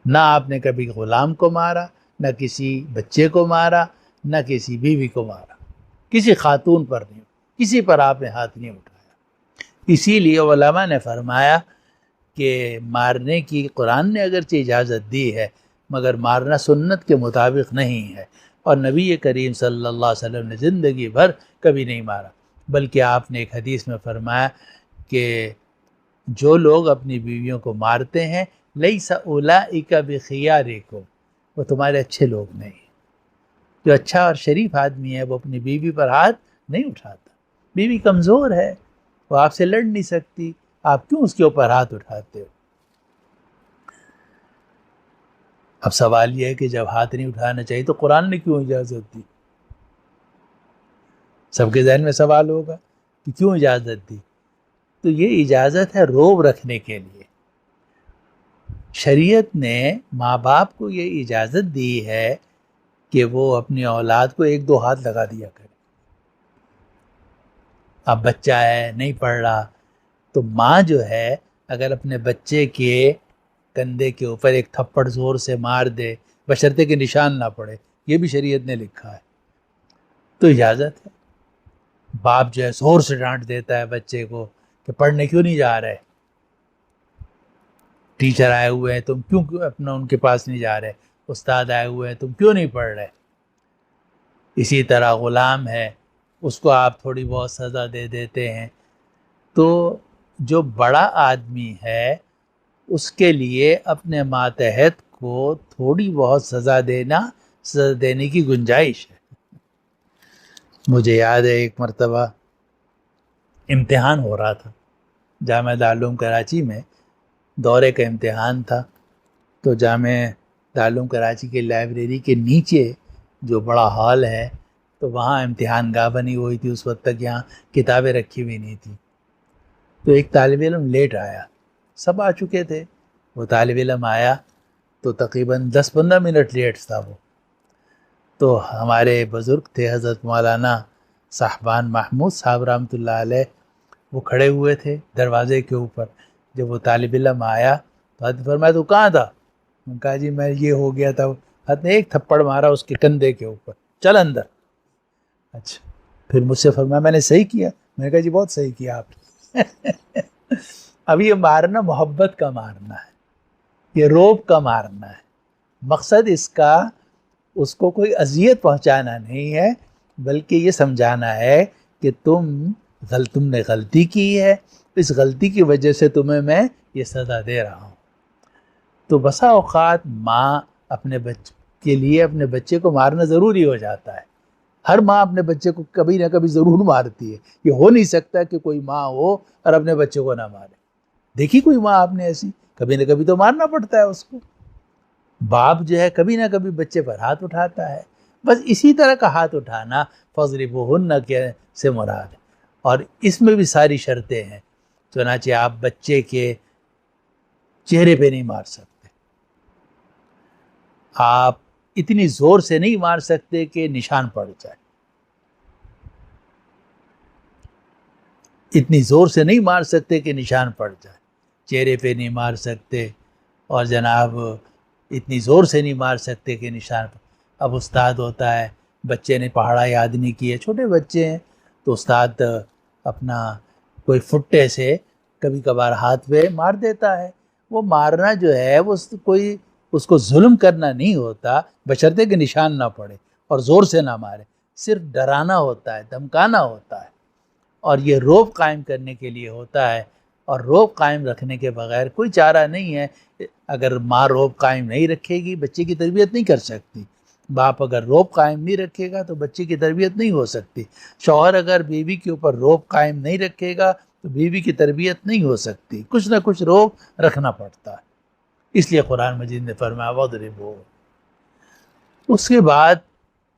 نہ آپ نے کبھی غلام کو مارا، نہ کسی بچے کو مارا، نہ کسی بیوی کو مارا، کسی خاتون پر نہیں، کسی پر آپ نے ہاتھ نہیں اٹھایا۔ اسی لیے علماء نے فرمایا کہ مارنے کی قرآن نے اگرچہ اجازت دی ہے، مگر مارنا سنت کے مطابق نہیں ہے، اور نبی کریم صلی اللہ علیہ وسلم نے زندگی بھر کبھی نہیں مارا، بلکہ آپ نے ایک حدیث میں فرمایا کہ جو لوگ اپنی بیویوں کو مارتے ہیں لیس اولئک بخیارکم، وہ تمہارے اچھے لوگ نہیں۔ جو اچھا اور شریف آدمی ہے وہ اپنی بیوی پر ہاتھ نہیں اٹھاتا، بیوی کمزور ہے، وہ آپ سے لڑ نہیں سکتی، آپ کیوں اس کے اوپر ہاتھ اٹھاتے ہو؟ اب سوال یہ ہے کہ جب ہاتھ نہیں اٹھانا چاہیے تو قرآن نے کیوں اجازت دی؟ سب کے ذہن میں سوال ہوگا کہ کیوں اجازت دی؟ تو یہ اجازت ہے روب رکھنے کے لیے۔ شریعت نے ماں باپ کو یہ اجازت دی ہے کہ وہ اپنی اولاد کو ایک دو ہاتھ لگا دیا کرے۔ اب بچہ ہے نہیں پڑھ رہا، تو ماں جو ہے اگر اپنے بچے کے کندھے کے اوپر ایک تھپڑ زور سے مار دے، بشرطے کہ نشان نہ پڑے، یہ بھی شریعت نے لکھا ہے، تو اجازت ہے۔ باپ جو ہے زور سے ڈانٹ دیتا ہے بچے کو کہ پڑھنے کیوں نہیں جا رہے، ٹیچر آئے ہوئے ہیں تم کیوں اپنا ان کے پاس نہیں جا رہے، استاد آئے ہوئے ہیں تم کیوں نہیں پڑھ رہے۔ اسی طرح غلام ہے، اس کو آپ تھوڑی بہت سزا دے دیتے ہیں، تو جو بڑا آدمی ہے اس کے لیے اپنے ماتحت کو تھوڑی بہت سزا دینے کی گنجائش ہے۔ مجھے یاد ہے ایک مرتبہ امتحان ہو رہا تھا جامعہ دارالعلوم کراچی میں، دورے کا امتحان تھا، تو جامعہ دارالعلوم کراچی کے لائبریری کے نیچے جو بڑا ہال ہے تو وہاں امتحان گاہ بنی ہوئی تھی، اس وقت تک یہاں کتابیں رکھی ہوئی نہیں تھی۔ تو ایک طالب علم لیٹ آیا، سب آ چکے تھے، وہ طالب علم آیا تو تقریباً 10-15 منٹ لیٹ تھا وہ. تو ہمارے بزرگ تھے حضرت مولانا صاحبان محمود صاحب رحمۃ اللہ علیہ، وہ کھڑے ہوئے تھے دروازے کے اوپر. جب وہ طالب علم آیا تو حضرت فرمایا تو کہاں تھا؟ میں نے کہا جی میں یہ ہو گیا تھا. حضرت نے ایک تھپڑ مارا اس کے کندھے کے اوپر، چل اندر. اچھا، پھر مجھ سے فرمایا میں نے صحیح کیا؟ میں نے کہا جی بہت صحیح کیا آپ نے. اب یہ مارنا محبت کا مارنا ہے، یہ روب کا مارنا ہے. مقصد اس کا اس کو کوئی اذیت پہنچانا نہیں ہے، بلکہ یہ سمجھانا ہے کہ تم نے غلطی کی ہے، اس غلطی کی وجہ سے تمہیں میں یہ سزا دے رہا ہوں. تو بسا اوقات ماں اپنے بچے کے لیے اپنے بچے کو مارنا ضروری ہو جاتا ہے. ہر ماں اپنے بچے کو کبھی نہ کبھی ضرور مارتی ہے. یہ ہو نہیں سکتا کہ کوئی ماں ہو اور اپنے بچے کو نہ مارے. دیکھی کوئی ماں آپ نے ایسی؟ کبھی نہ کبھی تو مارنا پڑتا ہے اس کو. باپ جو ہے کبھی نہ کبھی بچے پر ہاتھ اٹھاتا ہے. بس اسی طرح کا ہاتھ اٹھانا فَاضْرِبُوهُنَّ کے سے مراد ہے. اور اس میں بھی ساری شرطیں ہیں. چنانچہ آپ بچے کے چہرے پہ نہیں مار سکتے، آپ اتنی زور سے نہیں مار سکتے کہ نشان پڑ جائے، اتنی زور سے نہیں مار سکتے کہ نشان پڑ جائے. چہرے پہ نہیں مار سکتے، اور جناب اتنی زور سے نہیں مار سکتے کہ نشان پڑ. اب استاد ہوتا ہے، بچے نے پہاڑا یاد نہیں کیے، چھوٹے بچے ہیں، تو استاد اپنا کوئی فٹے سے کبھی کبھار ہاتھ پہ مار دیتا ہے. وہ مارنا جو ہے وہ کوئی اس کو ظلم کرنا نہیں ہوتا، بشرطے کہ نشان نہ پڑے اور زور سے نہ مارے. صرف ڈرانا ہوتا ہے، دھمکانا ہوتا ہے، اور یہ روب قائم کرنے کے لیے ہوتا ہے. اور روب قائم رکھنے کے بغیر کوئی چارہ نہیں ہے. اگر ماں روب قائم نہیں رکھے گی بچے کی تربیت نہیں کر سکتی. باپ اگر روب قائم نہیں رکھے گا تو بچے کی تربیت نہیں ہو سکتی. شوہر اگر بیوی کے اوپر روب قائم نہیں رکھے گا تو بیوی کی تربیت نہیں ہو سکتی. کچھ نہ کچھ روب رکھنا پڑتا ہے. اس لیے قرآن مجید نے فرمایا وَاضْرِبُوهُ. اس کے بعد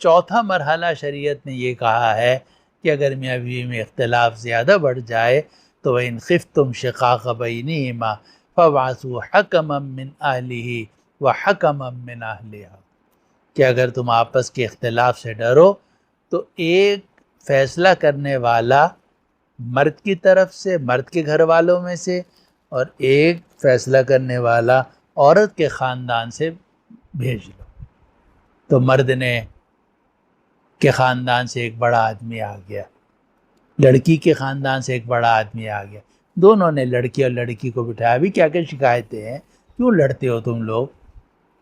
چوتھا مرحلہ شریعت نے یہ کہا ہے کہ اگر میاں بیوی میں اختلاف زیادہ بڑھ جائے تو وَإِنْ خِفْتُمْ شِقَاقَ بَيْنِهِمَا فَابْعَثُوا حَكَمًا مِّنْ أَهْلِهِ وَحَكَمًا مِّنْ أَهْلِهَا. کہ اگر تم آپس کے اختلاف سے ڈرو تو ایک فیصلہ کرنے والا مرد کی طرف سے، مرد کے گھر والوں میں سے، اور ایک فیصلہ کرنے والا عورت کے خاندان سے بھیج لو. تو مرد کے خاندان سے ایک بڑا آدمی آ گیا، لڑکی کے خاندان سے ایک بڑا آدمی آ گیا. دونوں نے لڑکی اور لڑکی کو بٹھایا. بھی کیا کیا شکایتیں ہیں، کیوں لڑتے ہو تم لوگ؟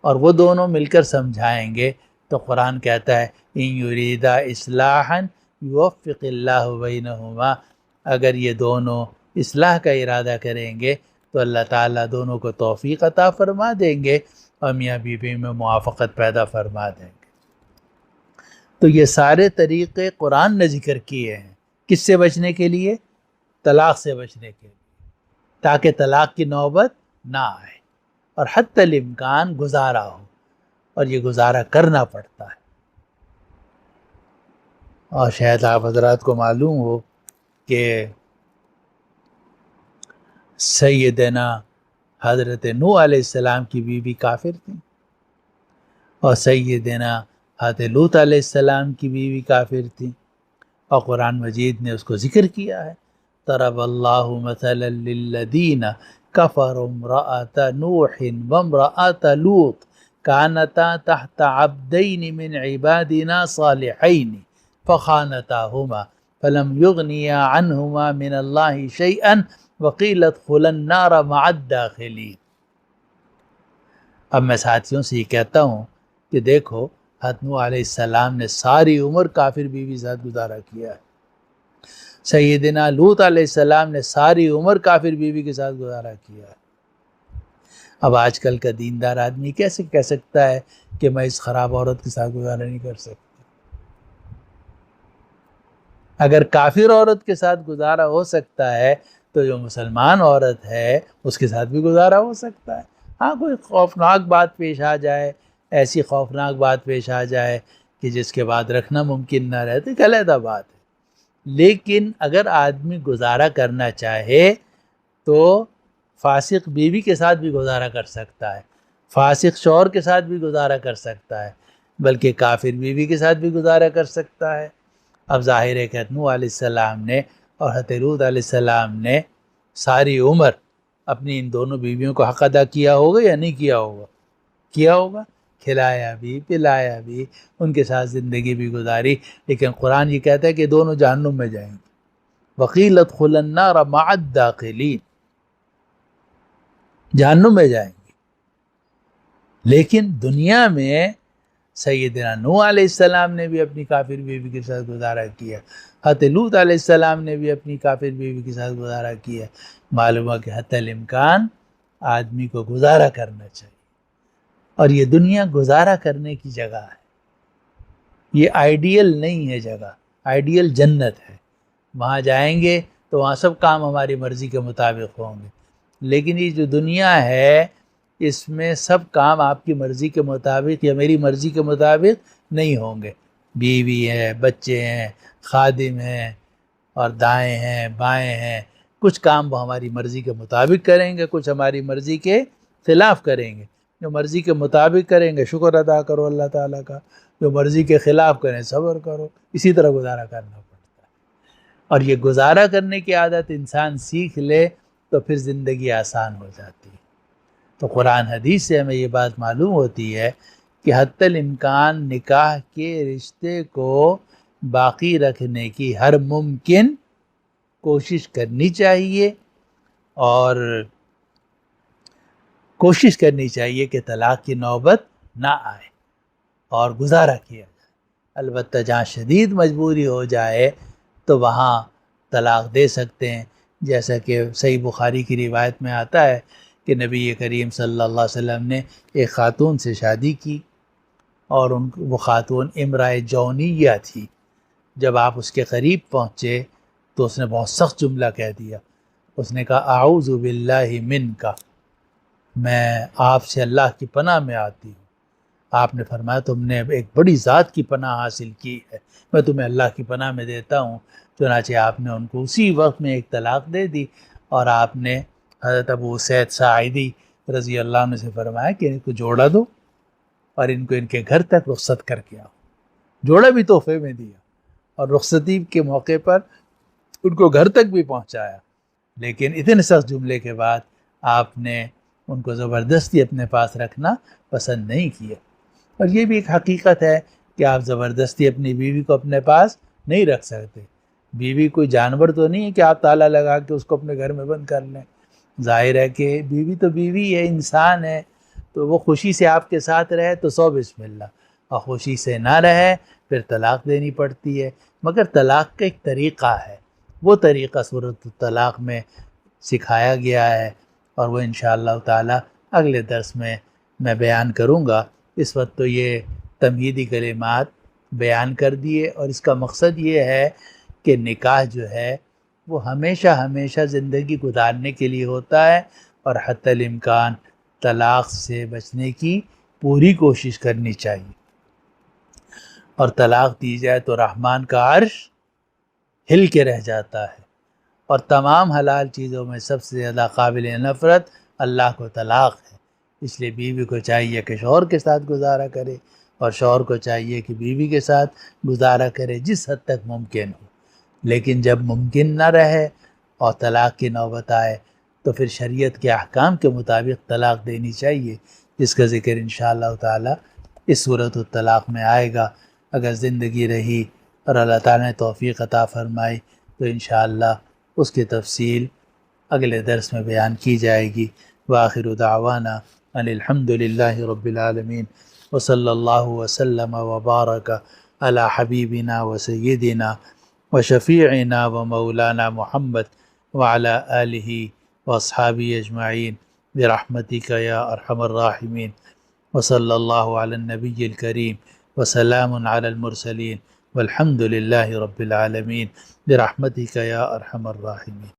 اور وہ دونوں مل کر سمجھائیں گے. تو قرآن کہتا ہے ان یریدا اصلاحا یوفق اللہ بینہما. اگر یہ دونوں اصلاح کا ارادہ کریں گے تو اللہ تعالیٰ دونوں کو توفیق عطا فرما دیں گے اور میاں بیوی میں موافقت پیدا فرما دیں گے. تو یہ سارے طریقے قرآن نے ذکر کیے ہیں. کس سے بچنے کے لیے؟ طلاق سے بچنے کے لیے، تاکہ طلاق کی نوبت نہ آئے اور حتی الامکان گزارا ہو. اور یہ گزارا کرنا پڑتا ہے. اور شاید آپ حضرات کو معلوم ہو کہ سیدنا حضرت نوح علیہ السلام کی بیوی کافر تھی، اور سیدنا حضرت لوط علیہ السلام کی بیوی کافر تھی، اور قرآن مجید نے اس کو ذکر کیا ہے. ضرب اللہ مثلا للذین کفروا امرأۃ نوح وامرأۃ لوط كانتا تحت عبدین من عبادنا صالحین فخانتاهما فلم یغنیا عنہما من اللہ شیئا وقیل ادخلا النار مع الداخلین. اب میں ساتھیوں سے یہ کہتا ہوں کہ دیکھو حضرت نوح علیہ السلام نے ساری عمر کافر بیوی ساتھ گزارا کیا ہے. سیدنا لوط علیہ السلام نے ساری عمر کافر بیوی کے ساتھ گزارا کیا ہے. اب آج کل کا دیندار آدمی کیسے کہہ سکتا ہے کہ میں اس خراب عورت کے ساتھ گزارا نہیں کر سکتا؟ اگر کافر عورت کے ساتھ گزارا ہو سکتا ہے تو جو مسلمان عورت ہے اس کے ساتھ بھی گزارا ہو سکتا ہے. ہاں کوئی خوفناک بات پیش آ جائے، ایسی خوفناک بات پیش آ جائے کہ جس کے بعد رکھنا ممکن نہ رہے تو علیحدہ بات ہے. لیکن اگر آدمی گزارا کرنا چاہے تو فاسق بیوی کے ساتھ بھی گزارا کر سکتا ہے. فاسق شوہر کے ساتھ بھی گزارا کر سکتا ہے، بلکہ کافر بیوی کے ساتھ بھی گزارا کر سکتا ہے۔ اب ظاہر ہے کہ حضرت نوح علیہ السلام نے اور حضرت لوط علیہ السلام نے ساری عمر اپنی ان دونوں بیویوں کو حق ادا کیا ہوگا یا نہیں کیا ہوگا؟ کیا ہوگا، کھلایا بھی، پلایا بھی، ان کے ساتھ زندگی بھی گزاری، لیکن قرآن یہ کہتا ہے کہ دونوں جہنم میں جائیں گے۔ وَقِيلَ ادْخُلُوا النَّارَ مَعَ الدَّاخِلِينَ، جہنم میں جائیں گے۔ لیکن دنیا میں سیدنا نوح علیہ السلام نے بھی اپنی کافر بیوی کے ساتھ گزارا کیا، حضرت لوط علیہ السلام نے بھی اپنی کافر بیوی کے ساتھ گزارا کیا۔ معلوم ہے کہ حتی الامکان آدمی کو گزارا کرنا چاہیے، اور یہ دنیا گزارا کرنے کی جگہ ہے، یہ آئیڈیل نہیں ہے جگہ، آئیڈیل جنت ہے۔ وہاں جائیں گے تو وہاں سب کام ہماری مرضی کے مطابق ہوں گے، لیکن یہ جو دنیا ہے اس میں سب کام آپ کی مرضی کے مطابق یا میری مرضی کے مطابق نہیں ہوں گے۔ بیوی ہے، بچے ہیں، خادم ہیں، اور دائیں ہیں، بائیں ہیں، کچھ کام وہ ہماری مرضی کے مطابق کریں گے، کچھ ہماری مرضی کے خلاف کریں گے۔ جو مرضی کے مطابق کریں گے شکر ادا کرو اللہ تعالیٰ کا، جو مرضی کے خلاف کریں صبر کرو، اسی طرح گزارا کرنا پڑتا ہے۔ اور یہ گزارا کرنے کی عادت انسان سیکھ لے تو پھر زندگی آسان ہو جاتی ہے۔ تو قرآن حدیث سے ہمیں یہ بات معلوم ہوتی ہے کہ حتی الامکان نکاح کے رشتے کو باقی رکھنے کی ہر ممکن کوشش کرنی چاہیے، اور کوشش کرنی چاہیے کہ طلاق کی نوبت نہ آئے اور گزارا کیا جائے۔ البتہ جہاں شدید مجبوری ہو جائے تو وہاں طلاق دے سکتے ہیں، جیسا کہ صحیح بخاری کی روایت میں آتا ہے کہ نبی کریم صلی اللہ علیہ وسلم نے ایک خاتون سے شادی کی، اور وہ خاتون امرأہ جونیہ تھی۔ جب آپ اس کے قریب پہنچے تو اس نے بہت سخت جملہ کہہ دیا، اس نے کہا اعوذ باللہ منک، میں آپ سے اللہ کی پناہ میں آتی ہوں۔ آپ نے فرمایا تم نے ایک بڑی ذات کی پناہ حاصل کی ہے، میں تمہیں اللہ کی پناہ میں دیتا ہوں۔ چنانچہ آپ نے ان کو اسی وقت میں ایک طلاق دے دی، اور آپ نے حضرت ابو سعید ساعدی رضی اللہ عنہ سے فرمایا کہ ان کو جوڑا دو اور ان کو ان کے گھر تک رخصت کر کے آؤ۔ جوڑا بھی تحفے میں دیا اور رخصتی کے موقع پر ان کو گھر تک بھی پہنچایا، لیکن اتنے سخت جملے کے بعد آپ نے ان کو زبردستی اپنے پاس رکھنا پسند نہیں کیا۔ اور یہ بھی ایک حقیقت ہے کہ آپ زبردستی اپنی بیوی کو اپنے پاس نہیں رکھ سکتے۔ بیوی کوئی جانور تو نہیں ہے کہ آپ تالا لگا کے اس کو اپنے گھر میں بند کر لیں۔ ظاہر ہے کہ بیوی تو بیوی ہے، انسان ہے، تو وہ خوشی سے آپ کے ساتھ رہے تو سو بسم اللہ، اور خوشی سے نہ رہے پھر طلاق دینی پڑتی ہے۔ مگر طلاق کا ایک طریقہ ہے، وہ طریقہ سورۃ الطلاق میں سکھایا گیا ہے، اور وہ انشاءاللہ تعالی اگلے درس میں بیان کروں گا۔ اس وقت تو یہ تمہیدی کلمات بیان کر دیے، اور اس کا مقصد یہ ہے کہ نکاح جو ہے وہ ہمیشہ ہمیشہ زندگی گزارنے کے لیے ہوتا ہے، اور حتی الامکان طلاق سے بچنے کی پوری کوشش کرنی چاہیے۔ اور طلاق دی جائے تو رحمان کا عرش ہل کے رہ جاتا ہے، اور تمام حلال چیزوں میں سب سے زیادہ قابل نفرت اللہ کو طلاق ہے۔ اس لیے بیوی کو چاہیے کہ شوہر کے ساتھ گزارا کرے، اور شوہر کو چاہیے کہ بیوی کے ساتھ گزارا کرے جس حد تک ممکن ہو۔ لیکن جب ممکن نہ رہے اور طلاق کی نوبت آئے تو پھر شریعت کے احکام کے مطابق طلاق دینی چاہیے، جس کا ذکر انشاءاللہ تعالی اس سورۃ الطلاق میں آئے گا۔ اگر زندگی رہی اور اللہ تعالیٰ نے توفیق عطا فرمائی تو انشاءاللہ اس کی تفصیل اگلے درس میں بیان کی جائے گی۔ وآخر دعوانا ان الحمد للہ رب العالمین، وصلی اللہ وسلم وبارک علی حبیبنا وسیدنا وشفیعنا ومولانا محمد وعلی آلہ واصحابہ اجمعین برحمتک یا ارحم الراحمین، وصلی اللہ علی النبی الکریم وسلام علی المرسلین والحمد للہ رب العالمین برحمتک یا ارحم الراحمین۔